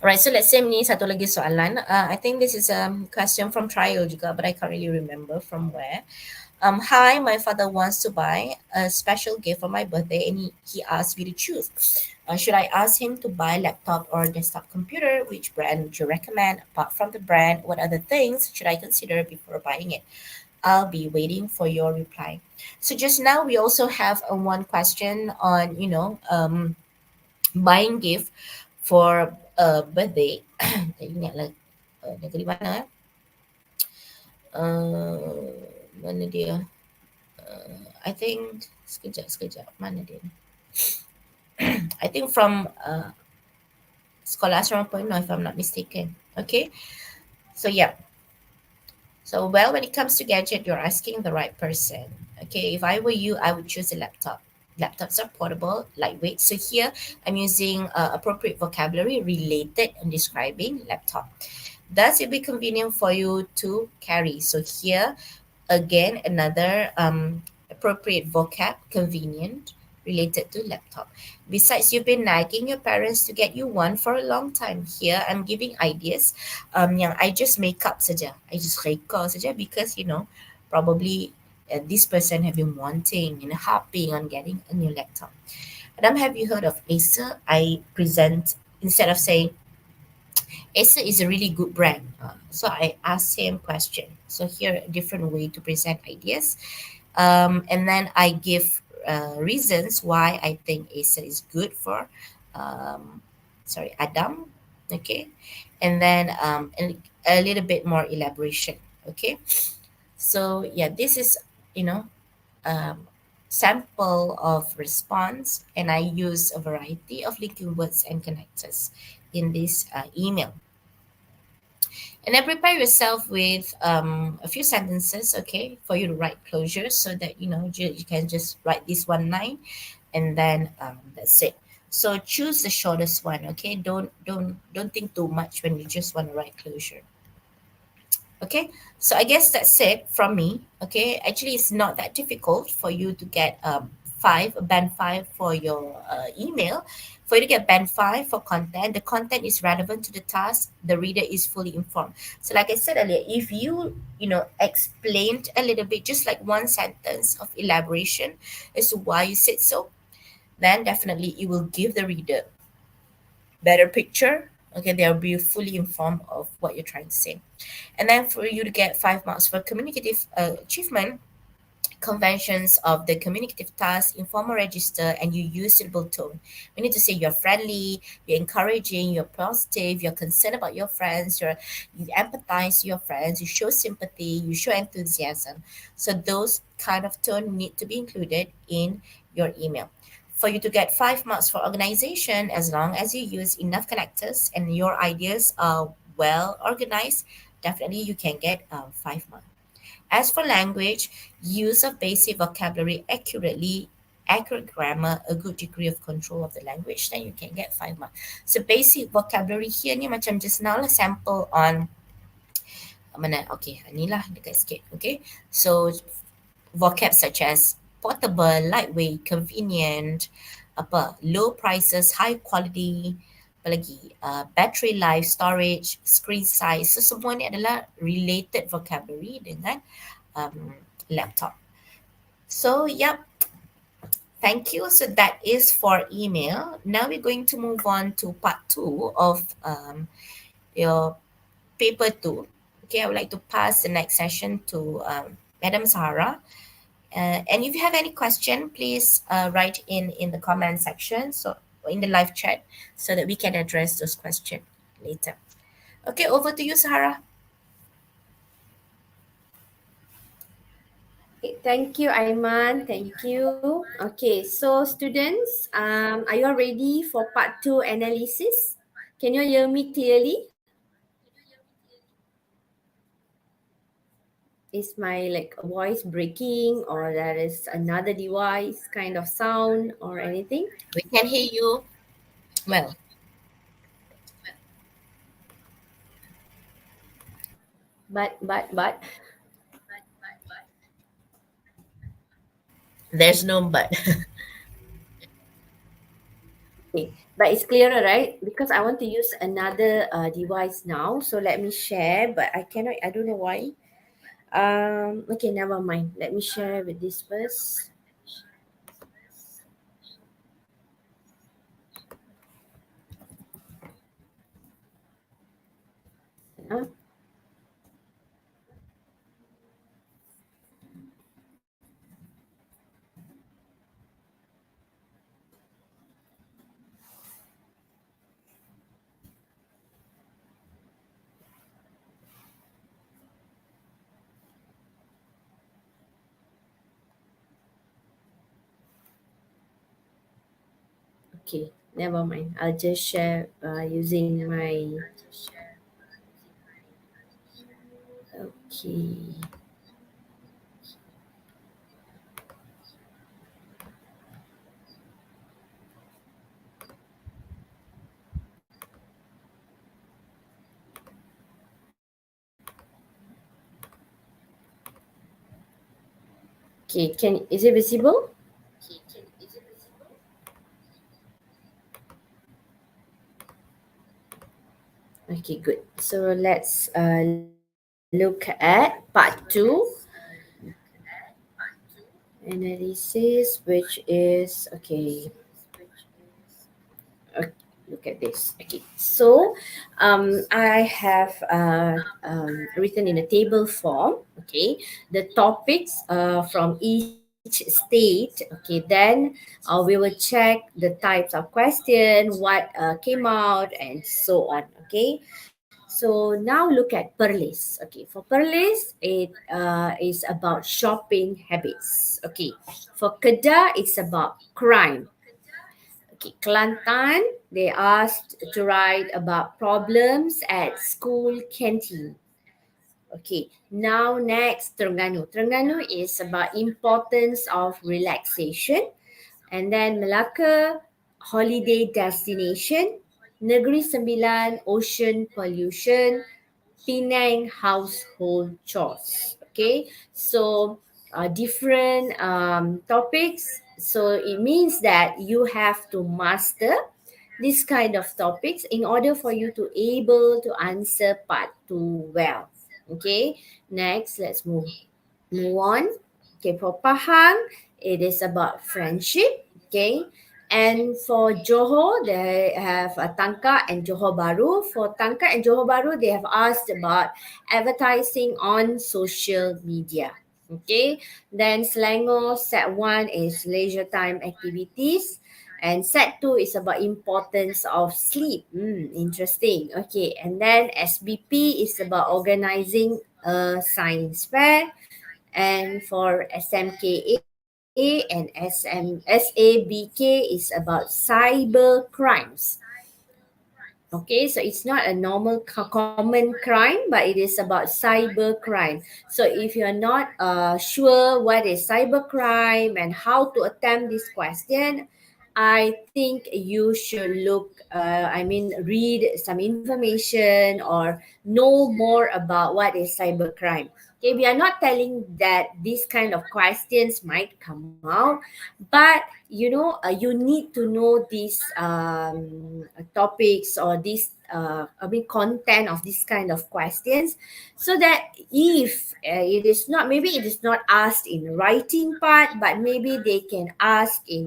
Alright, so let's say ni satu lagi soalan. I think this is a question from trial juga, but I can't really remember from where. Hi, my father wants to buy a special gift for my birthday, and he asked me to choose. Should I ask him to buy laptop or desktop computer? Which brand would you recommend? Apart from the brand, what other things should I consider before buying it? I'll be waiting for your reply. So just now we also have one question on, buying gift for a birthday. Tak ingat lah negeri mana. Mana dia? I think sekejap mana dia? I think from Sekolah Asrama Penuh, if I'm not mistaken. Okay, so yeah. So well, when it comes to gadget, you're asking the right person. Okay, if I were you, I would choose a laptop. Laptops are portable, lightweight. So here I'm using appropriate vocabulary related and describing laptop. Thus, it be convenient for you to carry. So here, again, another appropriate vocab, convenient, related to laptop. Besides, you've been nagging your parents to get you one for a long time. Here, I'm giving ideas yang I just make up saja. I just reka saja because, probably this person have been wanting and harping on getting a new laptop. Adam, have you heard of Acer? I present, instead of saying, Acer is a really good brand. So I asked him question. So here, a different way to present ideas. And then I give reasons why I think Acer is good for, Adam. Okay. And then a little bit more elaboration. Okay. So yeah, this is, sample of response, and I use a variety of linking words and connectors in this email. And then prepare yourself with a few sentences, okay, for you to write closures, so that you can just write this one line, and then that's it. So choose the shortest one, okay. Don't think too much when you just want to write closure. Okay, so I guess that's it from me. Okay, actually, it's not that difficult for you to get 5, band 5 for your email. For you to get band 5 for content, the content is relevant to the task, the reader is fully informed. So like I said earlier, if you explained a little bit, just like one sentence of elaboration as to why you said so, then definitely it will give the reader better picture. Okay, they'll be fully informed of what you're trying to say. And then for you to get 5 marks for communicative achievement, conventions of the communicative task, informal register, and you use suitable tone. We need to say you're friendly, you're encouraging, you're positive, you're concerned about your friends, you empathize with your friends, you show sympathy, you show enthusiasm. So those kind of tone need to be included in your email. For you to get 5 marks for organization, as long as you use enough connectors and your ideas are well organized, definitely you can get 5 marks. As for language, use of basic vocabulary accurately, accurate grammar, a good degree of control of the language, then you can get 5 marks. So basic vocabulary here ni macam just now lah sample on mana, okay, ni lah dekat sikit, okay. So vocab such as portable, lightweight, convenient, apa, low prices, high quality, apa lagi, battery life, storage, screen size. So semua ni adalah related vocabulary dengan laptop. So, yep. Thank you. So that is for email. Now we're going to move on to part 2 of your paper 2. Okay, I would like to pass the next session to Madam Sahara. And if you have any question, please write in the comment section, so in the live chat, so that we can address those questions later. Okay, over to you, Sahara. Okay, thank you, Aiman. Thank you. Okay, so students, are you all ready for part 2 analysis? Can you hear me clearly? Is my voice breaking, or there is another device kind of sound or anything? We can hear you well. But There's no but. okay, but it's clearer, right? Because I want to use another device now. So let me share, but I cannot. I don't know why. Okay, never mind. Let me share with this first. Huh? Okay, never mind. I'll just share using my. Okay. Okay, is it visible? Okay, good. So let's look at part 2 analysis, which is okay. Look at this. Okay, so I have written in a table form. Okay, the topics from each state. Okay, then we will check the types of question, what came out, and so on. Okay, so now look at Perlis. Okay, for Perlis, it is about shopping habits. Okay, for Kedah, it's about crime. Okay, Kelantan, they asked to write about problems at school canteen. Okay, now next Terengganu. Terengganu is about importance of relaxation. And then Melaka, holiday destination. Negeri Sembilan, ocean pollution. Penang, household chores. Okay, so different topics. So it means that you have to master this kind of topics in order for you to able to answer part 2 well. Okay, next let's move on. Okay, for Pahang, it is about friendship. Okay, and for Johor, they have Tangka and Johor Baru. For Tangka and Johor Baru, they have asked about advertising on social media. Okay, then Selangor set 1 is leisure time activities. And set 2 is about importance of sleep. Interesting. Okay, and then SBP is about organizing a science fair. And for SMKA and SABK is about cyber crimes. Okay, so it's not a normal common crime, but it is about cyber crime. So if you're not sure what is cyber crime and how to attempt this question, I think you should read some information or know more about what is cyber crime. Okay, we are not telling that these kind of questions might come out, but you need to know these topics or this content of this kind of questions, so that if it is not, maybe it is not asked in writing part, but maybe they can ask in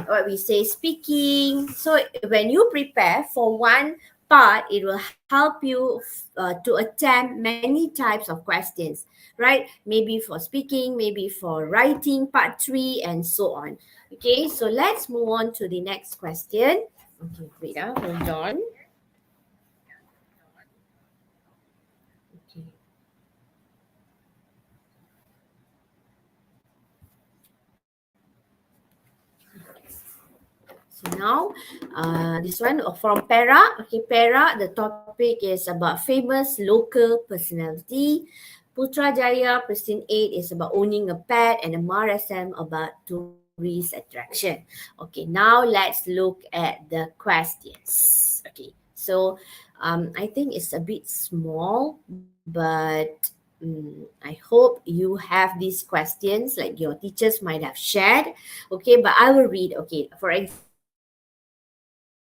what we say, speaking. So when you prepare for one part, it will help you to attempt many types of questions, right? Maybe for speaking, maybe for writing part 3, and so on. Okay, so let's move on to the next question. Okay, wait, hold on. Okay. So now, this one from Para. Okay, Para, the topic is about famous local personality. Putrajaya, Pristine 8 is about owning a pet, and the MRSM about tourist attraction. Okay, now let's look at the questions. Okay, so I think it's a bit small, but I hope you have these questions like your teachers might have shared. Okay, but I will read. Okay, for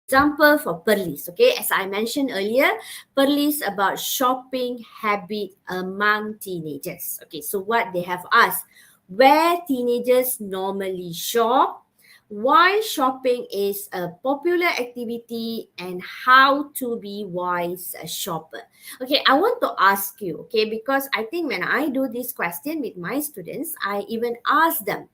example, for Perlis. Okay, as I mentioned earlier, Perlis about shopping habit among teenagers. Okay, so what they have asked, where teenagers normally shop, why shopping is a popular activity, and how to be wise a shopper. Okay, I want to ask you, okay, because I think when I do this question with my students, I even ask them,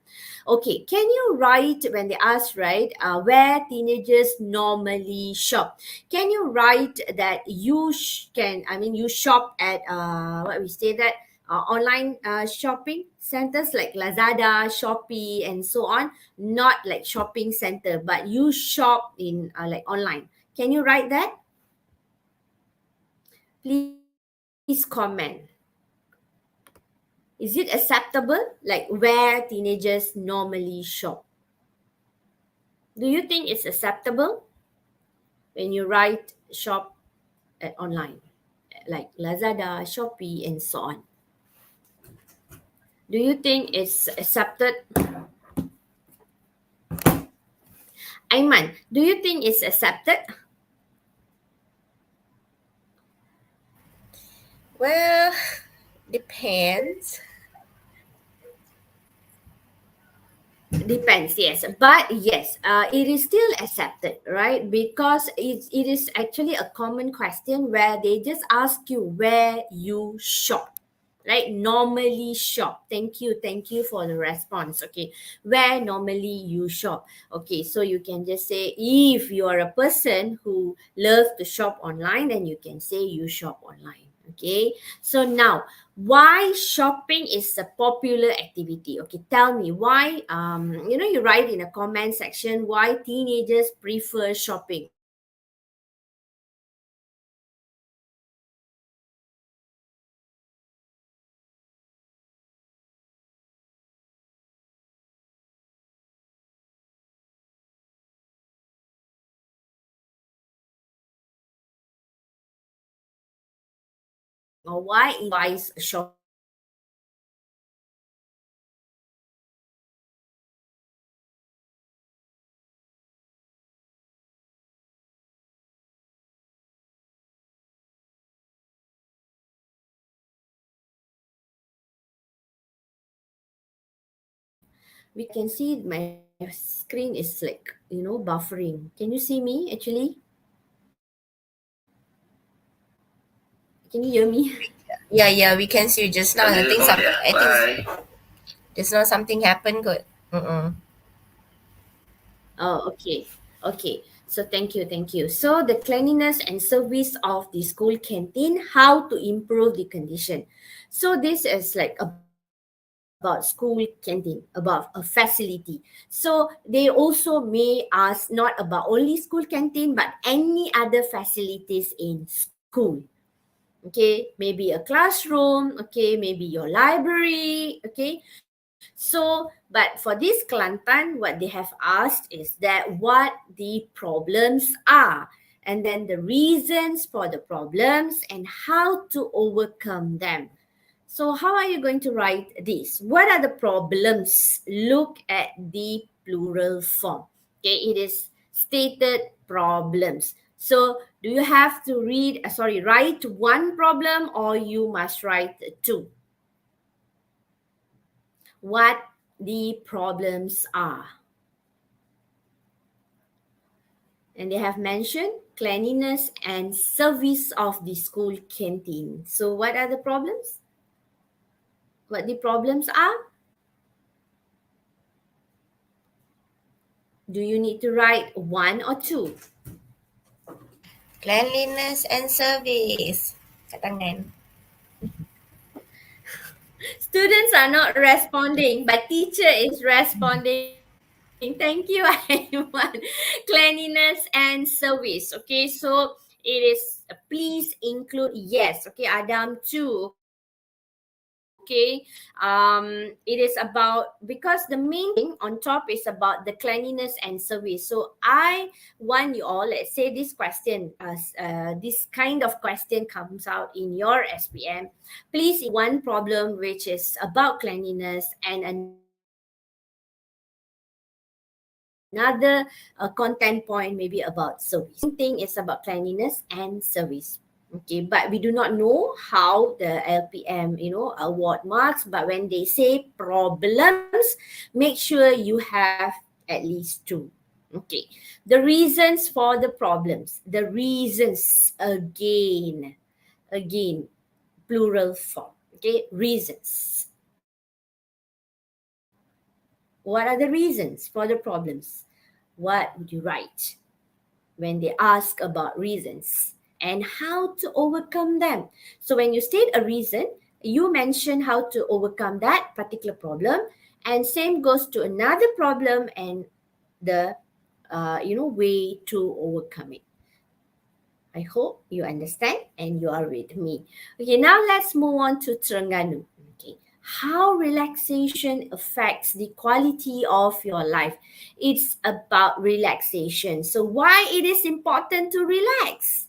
okay, can you write, when they ask, right, where teenagers normally shop? Can you write that you shop at, what we say that, online shopping centers like Lazada, Shopee, and so on, not like shopping center, but you shop in like online. Can you write that? Please comment. Is it acceptable, like where teenagers normally shop? Do you think it's acceptable when you write shop at online, like Lazada, Shopee, and so on? Do you think it's accepted? Aiman, do you think it's accepted? Well, depends. Depends, yes. But yes, it is still accepted, right? Because it is actually a common question where they just ask you where you shop, right? Normally shop. Thank you for the response. Okay, where normally you shop. Okay, so you can just say, if you are a person who loves to shop online, then you can say you shop online. Okay, so now, why shopping is a popular activity? Okay, tell me why. You write in a comment section why teenagers prefer shopping. Why teenagers prefer shopping? Or why is wise shopping? We can see my screen is like, buffering. Can you see me actually? Can you hear me? Yeah, we can see you just now. I think just now something happened. Good. Mm-mm. Oh, okay. Okay. So thank you. So the cleanliness and service of the school canteen, how to improve the condition. So this is like about school canteen, about a facility. So they also may ask not about only school canteen, but any other facilities in school. Okay, maybe a classroom, okay, maybe your library, okay. So, but for this Kelantan, what they have asked is that what the problems are, and then the reasons for the problems and how to overcome them. So, how are you going to write this? What are the problems? Look at the plural form. Okay, it is stated problems. So, do you have to write one problem, or you must write two? What the problems are. And they have mentioned cleanliness and service of the school canteen. So, what are the problems? What the problems are? Do you need to write one or two? Cleanliness and service. Kat tangan. Students are not responding, but teacher is responding. Thank you, everyone. Cleanliness and service. Okay, so it is please include yes. Okay, Adam too. Okay, it is about because the main thing on top is about the cleanliness and service. So I want you all. Let's say this question, this kind of question comes out in your SPM. Please include one problem which is about cleanliness and another content point maybe about service. The main thing is about cleanliness and service. Okay, but we do not know how the LPM, award marks. But when they say problems, make sure you have at least two. Okay, the reasons for the problems, the reasons again, plural form. Okay, reasons. What are the reasons for the problems? What would you write when they ask about reasons and how to overcome them? So when you state a reason, you mention how to overcome that particular problem, and same goes to another problem and the way to overcome it. I hope you understand and you are with me. Okay, now let's move on to Terengganu. Okay, how relaxation affects the quality of your life. It's about relaxation. So why it is important to relax?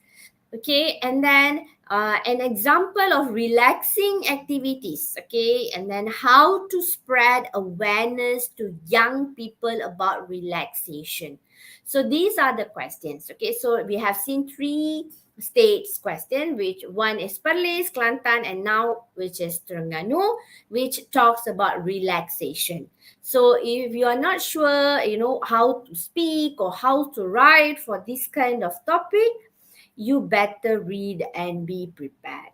Okay, and then an example of relaxing activities. Okay, and then how to spread awareness to young people about relaxation. So these are the questions. Okay, so we have seen three states question, which one is Perlis, Kelantan, and now which is Terengganu, which talks about relaxation. So if you are not sure, how to speak or how to write for this kind of topic, you better read and be prepared.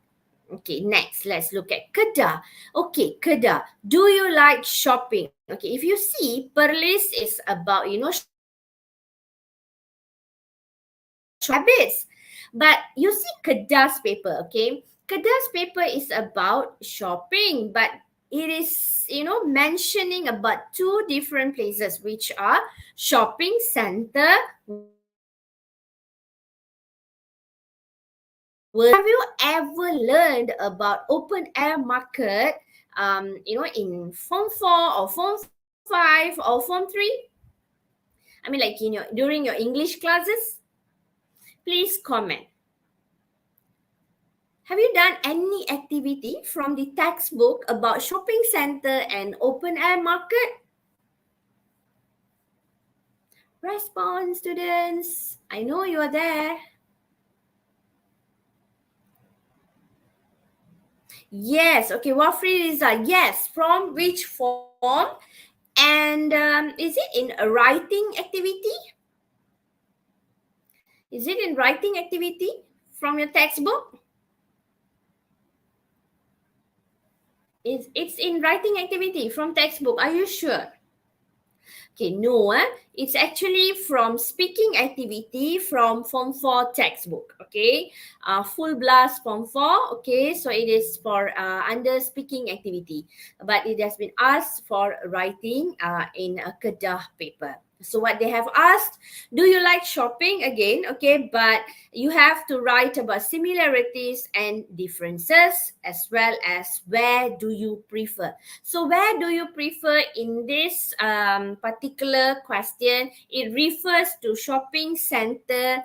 Okay, next, let's look at Kedah. Okay, Kedah, do you like shopping? Okay, if you see, Perlis is about, shopping habits. But you see Kedah's paper, okay? Kedah's paper is about shopping, but it is, mentioning about two different places, which are shopping center versus open air market. Have you ever learned about open air market, in Form 4 or Form 5 or Form 3? I mean, like during your English classes? Please comment. Have you done any activity from the textbook about shopping center and open air market? Respond, students. I know you are there. Yes, okay, Wafri Riza. Yes, from which form? And is it in a writing activity? Is it in writing activity from your textbook? It's in writing activity from textbook. Are you sure? Okay, no, it's actually from speaking activity from Form 4 textbook. Okay, full blast Form 4. Okay, so it is for under speaking activity, but it has been asked for writing in a kedah paper. So what they have asked, do you like shopping? Again, okay, but you have to write about similarities and differences, as well as where do you prefer. So where do you prefer in this particular question? It refers to shopping center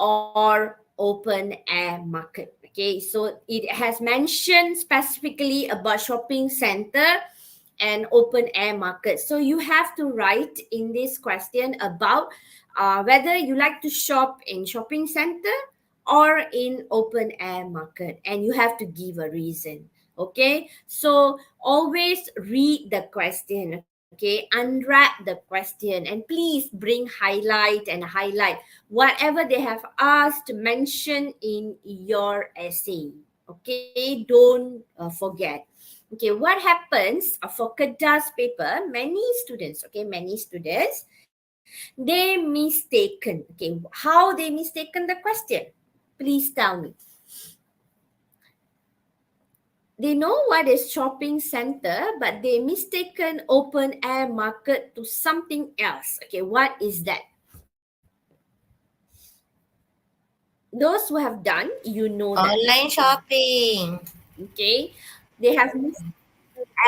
or open air market. Okay, so it has mentioned specifically about shopping center and open air market. So you have to write in this question about whether you like to shop in shopping center or in open air market, and you have to give a reason. Okay, so always read the question. Okay, unwrap the question, and please bring highlight whatever they have asked, mention in your essay. Okay, don't forget. Okay, what happens for Kedah's paper? Many students, they mistaken. Okay, how they mistaken the question? Please tell me. They know what is shopping center, but they mistaken open air market to something else. Okay, what is that? Those who have done, you know that. Online shopping. Okay, they have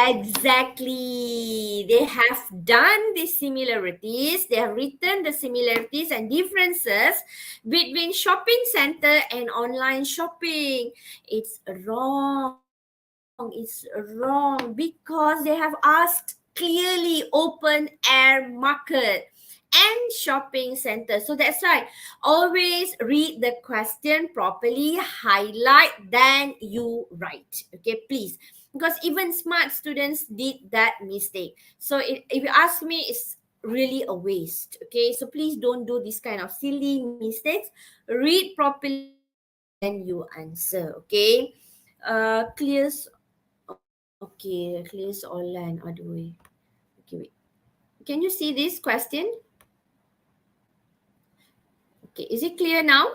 exactly. They have done the similarities. They have written the similarities and differences between shopping center and online shopping. It's wrong. It's wrong because they have asked clearly open air market and shopping center. So that's right. Always read the question properly, highlight, then you write. Okay, please. Because even smart students did that mistake. So if you ask me, it's really a waste. Okay, so please don't do this kind of silly mistakes. Read properly, then you answer. Okay. Clears. Okay, clears online. Aduh. Okay, wait. Can you see this question? Okay, is it clear now?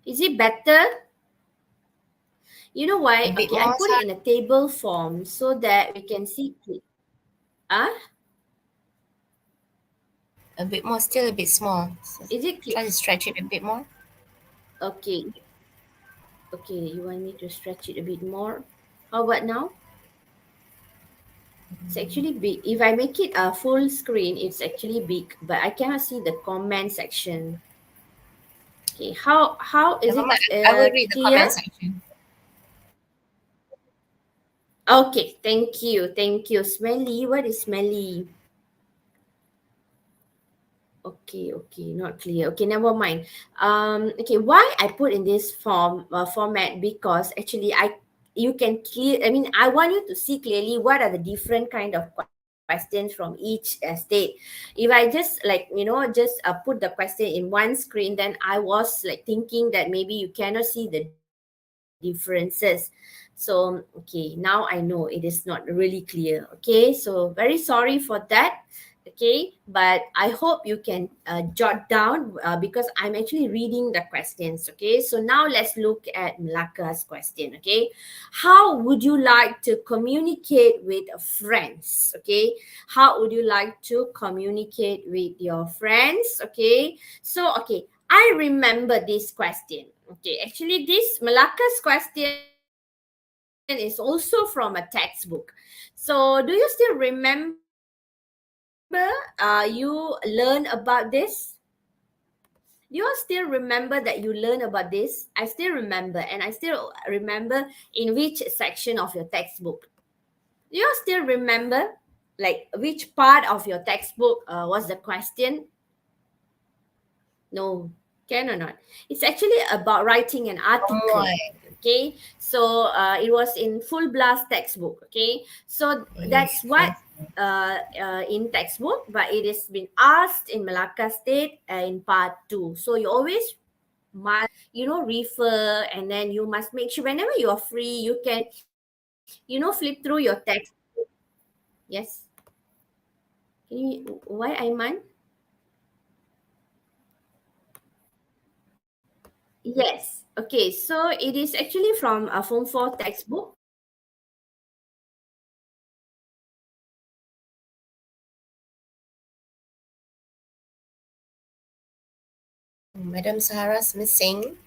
Is it better? You know A why? bit Okay, I more, put it in a table form so that we can see. Ah, a bit more, still a bit small. So is it clear? try to stretch it a bit more. Okay. Okay, you want me to stretch it a bit more? How about now? It's actually big. If I make it a full screen, it's actually big, but I cannot see the comment section. Okay, how is Never it mind. I will read the clear? comment section. Okay, thank you. Thank you. Smelly, what is smelly? Okay, not clear. Okay, never mind. Okay, why I put in this format, because actually you can clear. I mean, I want you to see clearly what are the different kind of questions from each state. If I just put the question in one screen, then I was like thinking that maybe you cannot see the differences. So okay, now I know it is not really clear. Okay, so very sorry for that. Okay, but I hope you can jot down because I'm actually reading the questions. Okay, so now let's look at Malacca's question. Okay, how would you like to communicate with friends? Okay, how would you like to communicate with your friends? Okay, so okay, I remember this question. Okay, actually this Malacca's question is also from a textbook. So do you still remember you learn about this? Do you all still remember that you learn about this? I still remember, and I still remember in which section of your textbook. Do you all still remember, like, which part of your textbook was the question? No, can or not? It's actually about writing an article. Alright. Okay, so it was in full blast textbook. Okay, so that's what in textbook, but it has been asked in Malacca State in part 2. So you always must, refer, and then you must make sure whenever you are free, you can, flip through your text. Yes. Can you, why Aiman? Yes. Okay. So it is actually from a Form 4 textbook. Madam Sahara's missing.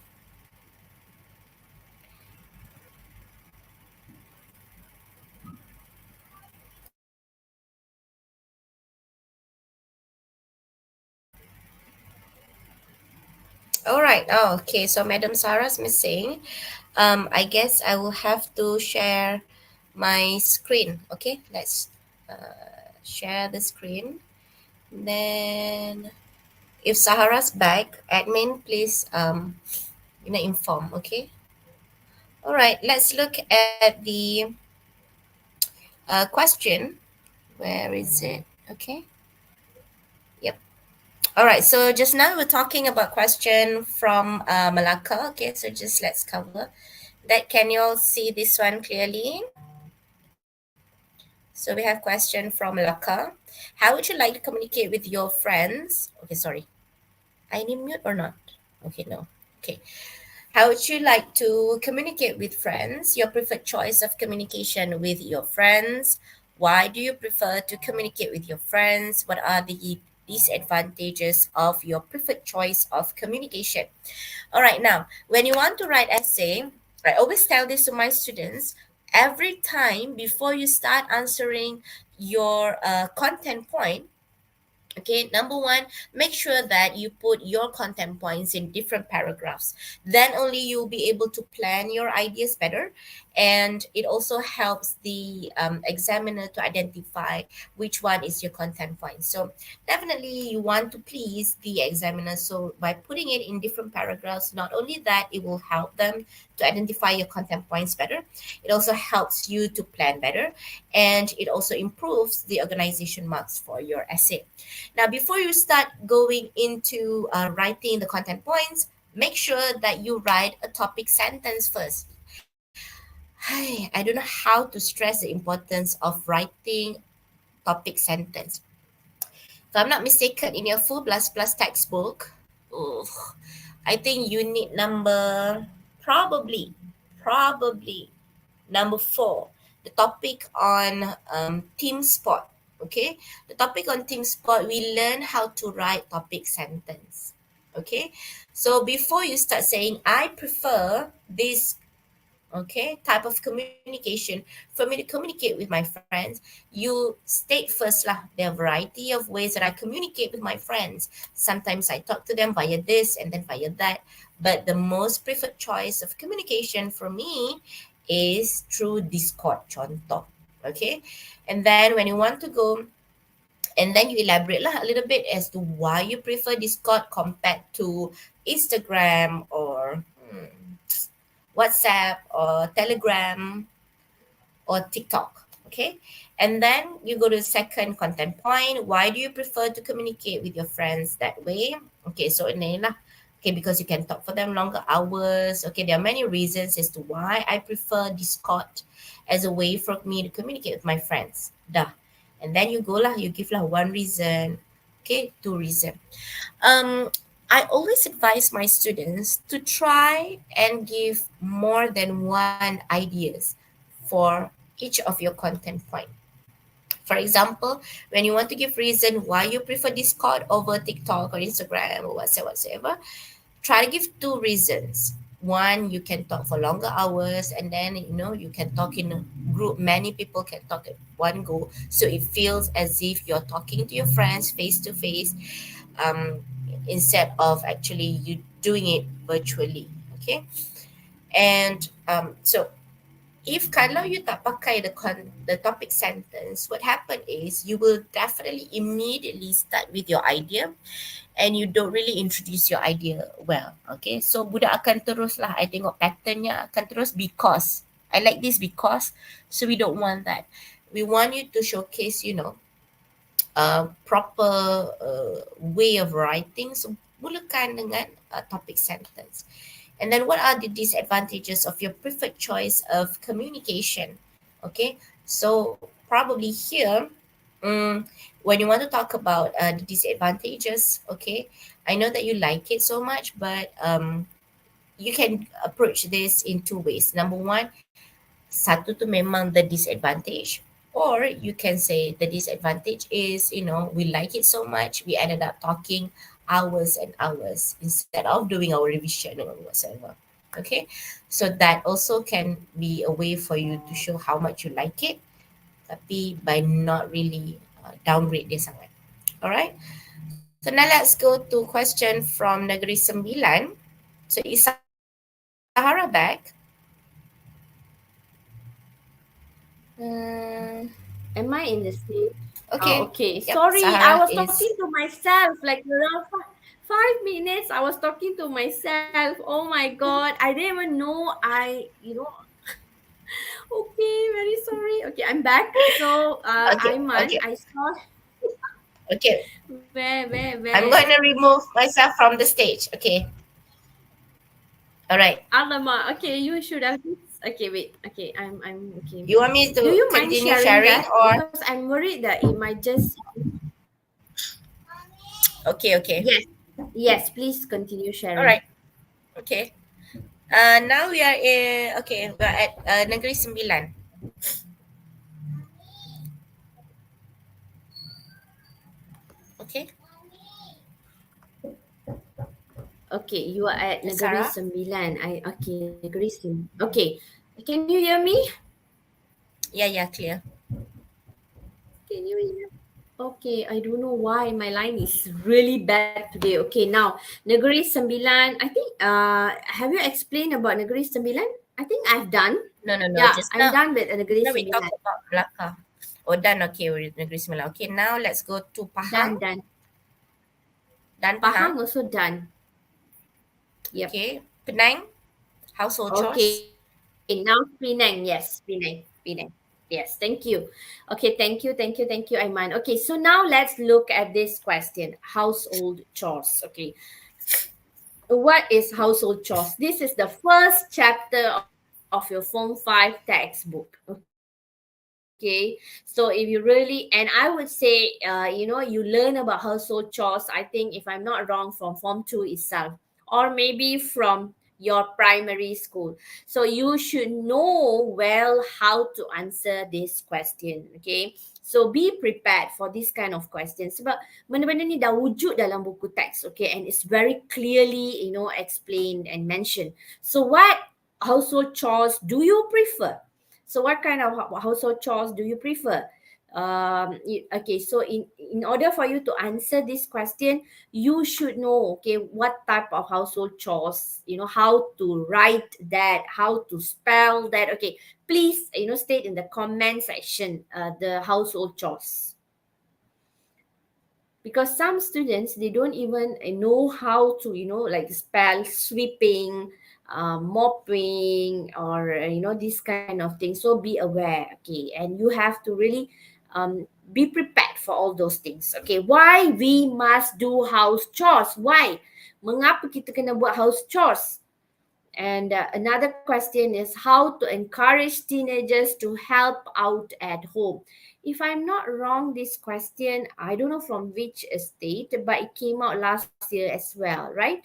All right. Oh, okay. So Madam Sarah's missing. I guess I will have to share my screen. Okay, let's share the screen. Then, if Sahara's back, admin, please inform. Okay. All right. Let's look at the question. Where is it? Okay. Yep. All right. So just now we're talking about question from Malacca. Okay. So just let's cover that. Can you all see this one clearly? So we have question from Malacca. How would you like to communicate with your friends? Okay, sorry. I need mute or not? Okay, no. Okay. How would you like to communicate with friends? Your preferred choice of communication with your friends. Why do you prefer to communicate with your friends? What are the disadvantages of your preferred choice of communication? All right, now, when you want to write essay, I always tell this to my students, every time before you start answering your content point. Okay, number one, make sure that you put your content points in different paragraphs. Then only you'll be able to plan your ideas better. And it also helps the examiner to identify which one is your content point. So definitely you want to please the examiner. So by putting it in different paragraphs, not only that, it will help them to identify your content points better, it also helps you to plan better, and it also improves the organization marks for your essay. Now, before you start going into writing the content points, make sure that you write a topic sentence first. Hi, I don't know how to stress the importance of writing topic sentence. If I'm not mistaken, in your full plus textbook, oh, I think unit number probably number 4, the topic on team sport. Okay, the topic on team sport, we learn how to write topic sentence. Okay, so before you start saying, I prefer this, okay, type of communication for me to communicate with my friends, you state first lah, there are a variety of ways that I communicate with my friends. Sometimes I talk to them via this and then via that, but the most preferred choice of communication for me is through Discord, contoh. Okay, and then when you want to go, and then you elaborate lah a little bit as to why you prefer Discord compared to Instagram or WhatsApp or Telegram or TikTok. Okay. And then you go to the second content point. Why do you prefer to communicate with your friends that way? Okay, so ini lah. Okay, because you can talk for them longer hours. Okay, there are many reasons as to why I prefer Discord as a way for me to communicate with my friends. Dah. And then you go lah, you give lah one reason. Okay, two reason. Um, I always advise my students to try and give more than one ideas for each of your content point. For example, when you want to give reason why you prefer Discord over TikTok or Instagram or whatsoever, try to give two reasons. One, you can talk for longer hours, and then you can talk in a group. Many people can talk at one go, so it feels as if you're talking to your friends face to face, instead of actually you doing it virtually. Okay, and so if kalau you tak pakai the topic sentence, what happen is you will definitely immediately start with your idea and you don't really introduce your idea well. Okay, so budak akan terus lah, I tengok patternnya akan terus because I like this because, so we don't want that. We want you to showcase, proper way of writing. So mulakan dengan topic sentence. And then what are the disadvantages of your preferred choice of communication? Okay, so probably here, when you want to talk about the disadvantages, okay, I know that you like it so much, but you can approach this in two ways. Number one, satu tu memang the disadvantage, or you can say the disadvantage is, we like it so much, we ended up talking hours and hours instead of doing our revision or whatsoever. Okay, so that also can be a way for you to show how much you like it, tapi by not really downgrade dia sangat. Alright, so now let's go to question from Negeri Sembilan. So is Sahara back? Am I in the same? Okay. Okay. Yep, Sorry, I Sahara was talking is. to myself like around 5 minutes. I was talking to myself. Oh my God. I didn't even know Okay, very sorry. Okay, I'm back. So, Okay, Aiman, okay, I saw okay. where. I'm going to remove myself from the stage. Okay. All right. Alamak. Okay, you should have this. Okay, wait. Okay, I'm okay. You want me Do to you mind continue sharing sharing that? or? Because I'm worried that it might just. Okay, okay. Yes, yes. Please continue All sharing. right. Okay. Now we are in, okay, we're at Negeri Sembilan. Okay. Okay, you are at Yes, Negeri Sarah? Sembilan. Okay, Negeri Okay, can you hear me? Yeah, yeah, clear. Can you hear? Okay, I don't know why my line is really bad today. Okay, now Negeri Sembilan. I think have you explained about Negeri Sembilan? I think I've done. No, no, no. Yeah, Just I'm now, done with just Negeri now we talk Sembilan. about Melaka. Oh, done. Okay, we're Negeri Sembilan. Okay, now let's go to Done, Pahang. done. Dan Pahang Pahang. also done. Yep. Okay. Penang. Household chores. Okay, now Penang. Yes, Penang. Yes, thank you. Okay, thank you, Aiman. Okay, so now let's look at this question: household chores. Okay, what is household chores? This is the first chapter of your Form 5 textbook. Okay, so if you really, and I would say, you learn about household chores, I think, if I'm not wrong, from Form 2 itself, or maybe from your primary school. So you should know well how to answer this question. Okay, so be prepared for this kind of questions. Sebab benda-benda ni dah wujud dalam buku teks, okay, and it's very clearly, explained and mentioned. So what household chores do you prefer? So what kind of household chores do you prefer? Okay, so in order for you to answer this question, you should know, okay, what type of household chores, how to write that, how to spell that. Okay, please, state in the comment section the household chores, because some students, they don't even know how to, like, spell sweeping, mopping, or this kind of thing. So be aware, okay, and you have to really be prepared for all those things. Okay, why we must do house chores? Why? Mengapa kita kena buat house chores? And another question is how to encourage teenagers to help out at home. If I'm not wrong, this question, I don't know from which state, but it came out last year as well, right?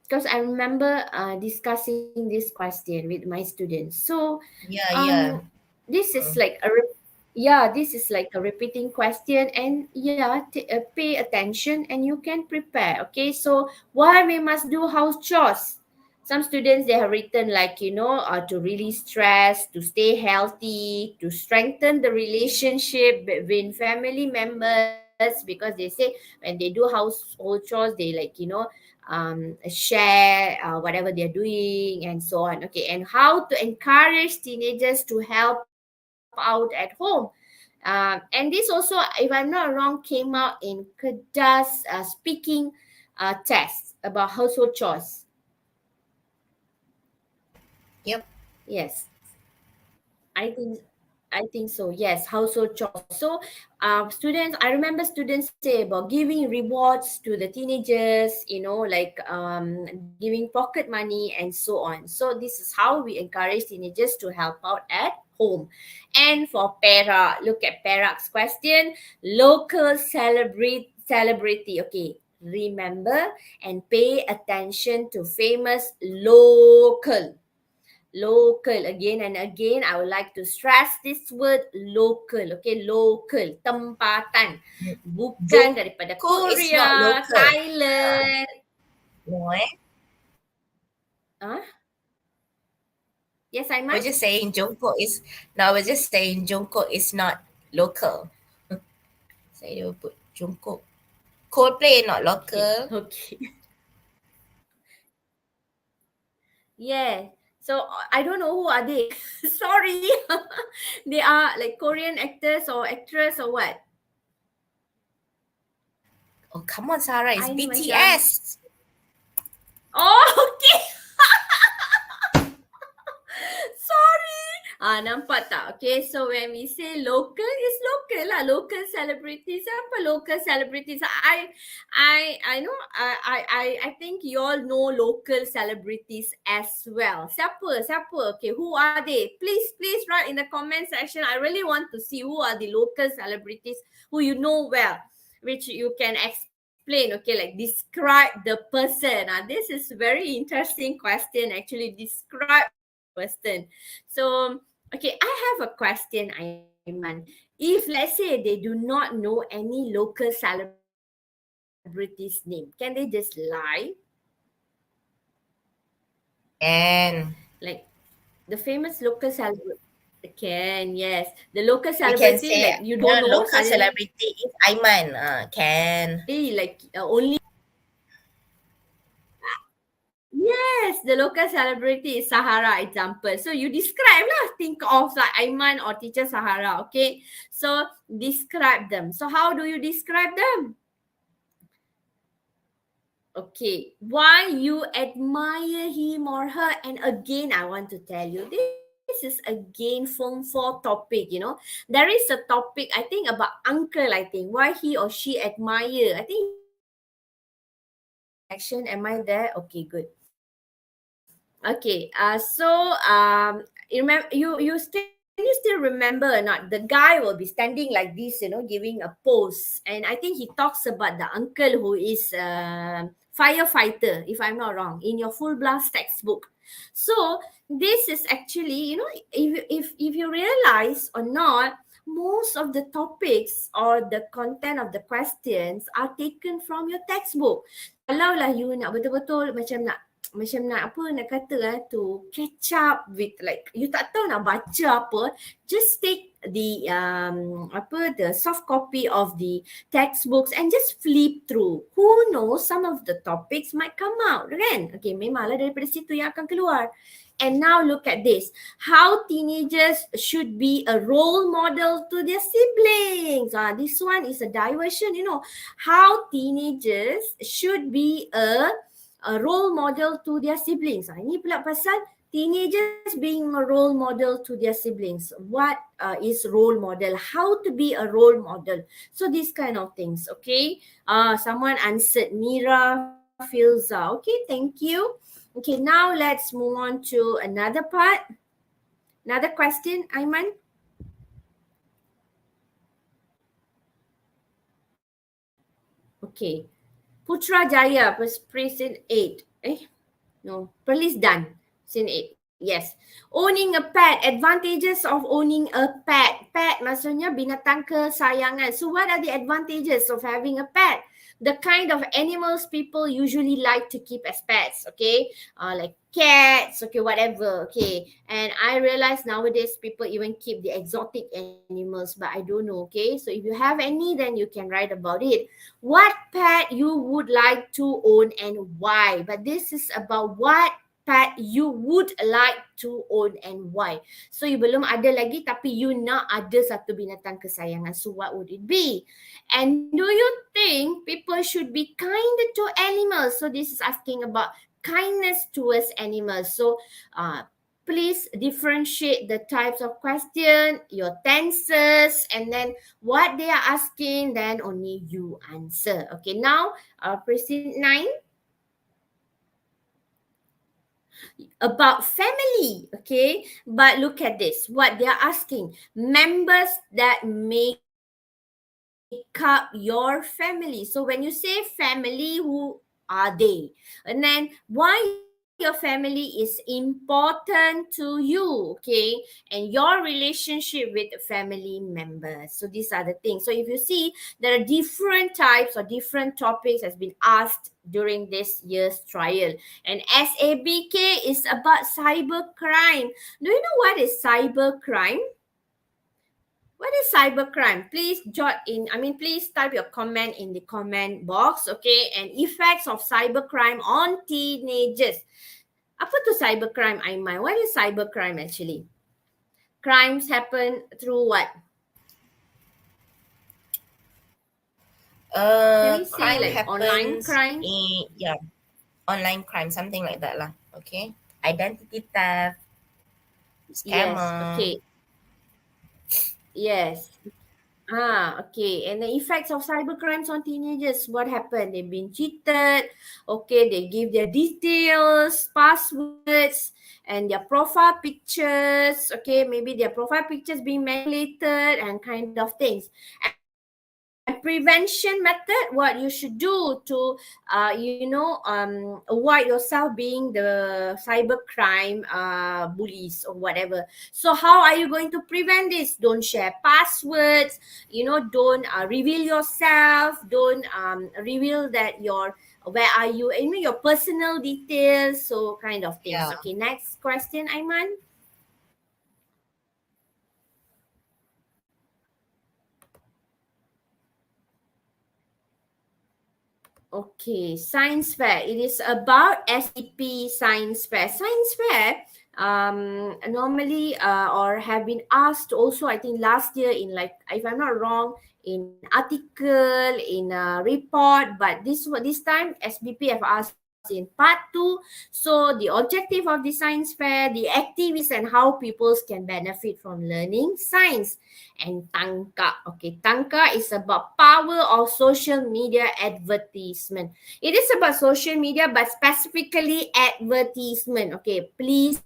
Because I remember discussing this question with my students. So, Yeah, um, yeah. this is Mm. like a yeah, this is like a repeating question, and yeah, pay attention and you can prepare. Okay, so why we must do house chores? Some students, they have written like, to release stress, to stay healthy, to strengthen the relationship between family members, because they say when they do household chores, they share whatever they're doing and so on. Okay, and how to encourage teenagers to help out at home. And this also, if I'm not wrong, came out in Kedah's speaking test about household chores. Yep. Yes, I think I think so. Yes, household chores. So, students, I remember students say about giving rewards to the teenagers, like giving pocket money and so on. So, this is how we encourage teenagers to help out at home. And for para, look at Parak's question: local celebrity. Okay, remember and pay attention to famous local. Again and again, I would like to stress this word local. Okay, local, tempatan, bukan daripada Jungkook is not Korea, local. Thailand. No, Huh? Yes, I We're might. just saying Jungkook is no. We're just saying Jungkook is not local. Saya will put Jungkook. Coldplay not local. Okay. Yeah. So I don't know who are they. Sorry. They are like Korean actors or actress or what? Oh come on, Sarah, it's I ni macam, BTS. oh, okay. Sorry. Nampak tak? Okay, so when we say local, it's local lah. Local celebrities. Apa local celebrities? I know. I think you all know local celebrities as well. Siapa? Okay, who are they? Please write in the comment section. I really want to see who are the local celebrities who you know well, which you can explain. Okay, like describe the person. This is very interesting question. Actually, describe person. So, okay, I have a question, Aiman. If let's say they do not know any local celebrities' name, can they just lie? And Like the famous local celebrity can, yes. The local we can celebrity, say like you don't the know, local suddenly celebrity is Aiman. Can. like only. Yes, the local celebrity is Sahara example. So you describe lah. Think of like Aiman or teacher Sahara. Okay. So describe them. So how do you describe them? Okay. Why you admire him or her? And again, I want to tell you, this is again Form 4 topic, There is a topic, I think, about uncle, I think. Why he or she admire. I think he or she admire the connection. Am I there? Okay, good. Okay, you remember can you still remember or not? The guy will be standing like this, giving a pose, and I think he talks about the uncle who is a firefighter, if I'm not wrong, in your full blast textbook. So this is actually, if you realize or not, most of the topics or the content of the questions are taken from your textbook. Kalau lah you nak betul-betul macam nak to catch up with, like, you tak tahu nak baca apa, just take the the soft copy of the textbooks and just flip through. Who knows, some of the topics might come out, kan? Okay, memanglah daripada situ yang akan keluar. And now look at this. How teenagers should be a role model to their siblings. This one is a diversion, How teenagers should be a role model to their siblings. Ini pula pasal teenagers being a role model to their siblings. What is role model? How to be a role model? So these kind of things, okay? Someone answered, Mira Filza. Okay, thank you. Okay, now let's move on to another part. Another question, Aiman. Okay. Putrajaya, Present 8. No, Perlis done. Scene 8. Yes. Owning a pet. Advantages of owning a pet. Pet maksudnya binatang kesayangan. So what are the advantages of having a pet? the kind of animals people usually like to keep as pets, okay? Like cats, okay, whatever, okay. And I realize nowadays people even keep the exotic animals, but I don't know, okay? So if you have any, then you can write about it. What pet you would like to own and why? But this is about what pet you would like to own and why. So you belum ada lagi tapi you nak ada satu binatang kesayangan. So what would it be? And do you think people should be kind to animals? So this is asking about kindness towards animals. So please differentiate the types of question, your tenses, and then what they are asking, then only you answer. Okay, now question 9 about family. Okay, but look at this, what they are asking: members that make up your family. So when you say family, who are they? And then why your family is important to you, okay? And your relationship with family members. So these are the things. So if you see, there are different types or different topics has been asked during this year's trial. And SABK is about cybercrime. Do you know what is cybercrime? What is cybercrime? Please please type your comment in the comment box, okay? And effects of cybercrime on teenagers. Apa tu cybercrime, Aiman? What is cybercrime actually? Crimes happen through what? Can we say Crime like online happens crimes? in, yeah, online crime, something like that lah. Okay, identity theft, Yes, scammer. okay. Yes. Okay. And the effects of cybercrimes on teenagers. What happened? They've been cheated. Okay, they give their details, passwords, and their profile pictures. Okay, maybe their profile pictures being manipulated and kind of things. And prevention method, what you should do to, avoid yourself being the cybercrime bullies or whatever. So how are you going to prevent this? Don't share passwords, don't reveal yourself, don't reveal that where are you, your personal details, so kind of things. Yeah. Okay, next question, Aiman. Okay, science fair. It is about SEP science fair. Science fair normally or have been asked also, I think last year in, like, if I'm not wrong, in article, in a report, but this time SBP have asked in part 2. So the objective of the science fair, the activities and how pupils can benefit from learning science. And Tangka. Okay, Tangka is about power of social media advertisement. It is about social media, but specifically advertisement. Okay, please,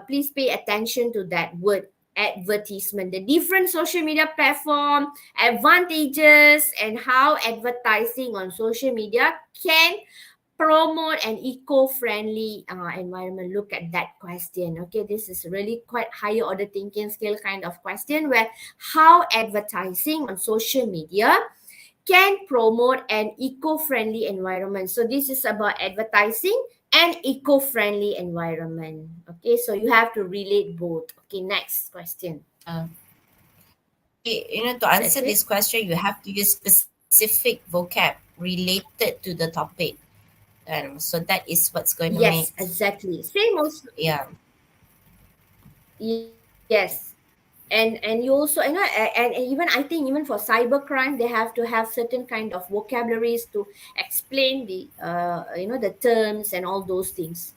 please pay attention to that word, advertisement. The different social media platform, advantages, and how advertising on social media can promote an eco-friendly environment. Look at that question. Okay, this is really quite higher order thinking skill kind of question, where how advertising on social media can promote an eco-friendly environment. So this is about advertising and eco-friendly environment. Okay, so you have to relate both. Okay, next question. Uh, to answer That's it. this question, you have to use specific vocab related to the topic. So that is what's going to make, Yes, exactly. Same also. yeah. Yes. And you also, and even I think even for cybercrime they have to have certain kind of vocabularies to explain the the terms and all those things.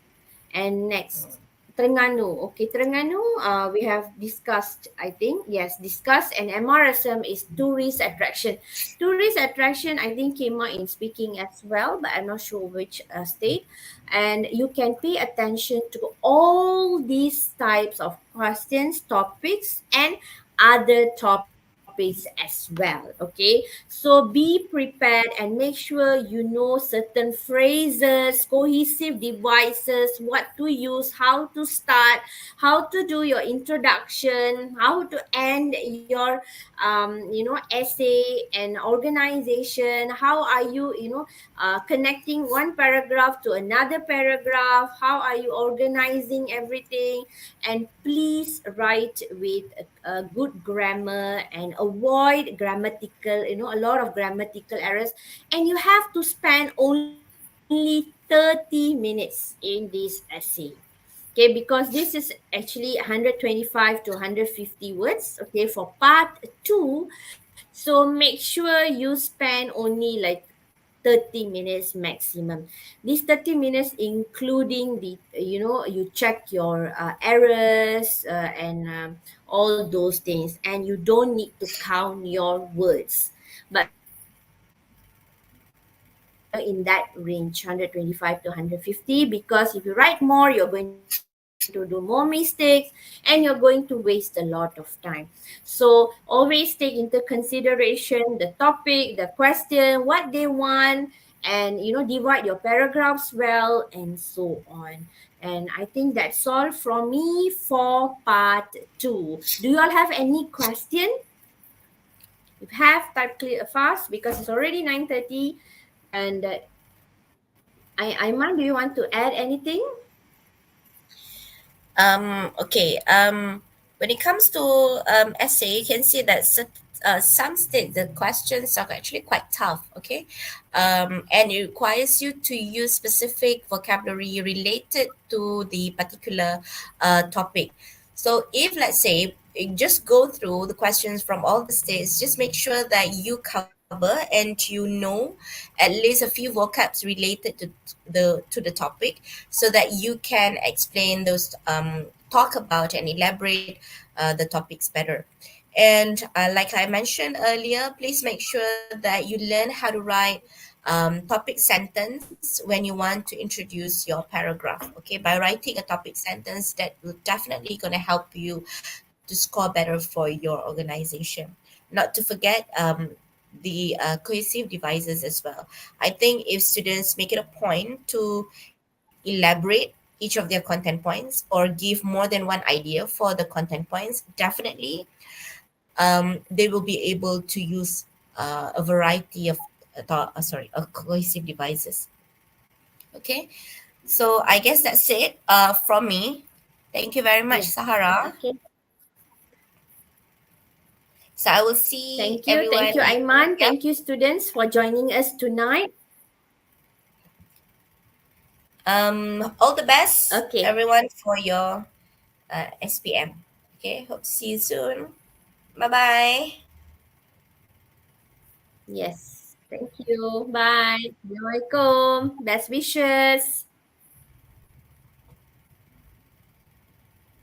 And next, Terengganu. Okay, Terengganu, we have discussed, I think. Yes, discussed. And MRSM is tourist attraction. Tourist attraction, I think, came out in speaking as well, but I'm not sure which state. And you can pay attention to all these types of questions, topics, and other topics topics as well. Okay, so be prepared and make sure you know certain phrases, cohesive devices, what to use, how to start, how to do your introduction, how to end your essay and organization. How are you, connecting one paragraph to another paragraph? How are you organizing everything? And please write with a good grammar and avoid grammatical, a lot of grammatical errors. And you have to spend only 30 minutes in this essay. Okay, because this is actually 125 to 150 words, okay, for part 2. So make sure you spend only like 30 minutes maximum. These 30 minutes including the, you check your errors, and all those things, and you don't need to count your words. But in that range, 125 to 150, because if you write more, you're going to do more mistakes and you're going to waste a lot of time. So always take into consideration the topic, the question, what they want, and divide your paragraphs well, and so on. And I think that's all from me for part 2. Do you all have any question? If have, type clear fast because it's already 9:30. And Aiman, do you want to add anything? Okay. When it comes to essay, you can see that some state the questions are actually quite tough. Okay, and it requires you to use specific vocabulary related to the particular topic. So if let's say you just go through the questions from all the states, just make sure that you cover and you know at least a few vocabs related to the topic, so that you can explain those, talk about and elaborate the topics better. And like I mentioned earlier, please make sure that you learn how to write topic sentence when you want to introduce your paragraph. Okay, by writing a topic sentence, that will definitely going to help you to score better for your organization. Not to forget the cohesive devices as well. I think if students make it a point to elaborate each of their content points or give more than one idea for the content points, definitely they will be able to use a variety of cohesive devices. Okay, so I guess that's it from me. Thank you very much, Yes. Sahara. Okay. So I will see Thank you. everyone Thank you, again. Aiman. Yep. Thank you, students, for joining us tonight. All the best, Okay. everyone, for your SPM. Okay, hope to see you soon. Bye bye. Yes. Thank you. Bye. Assalamualaikum. Best wishes.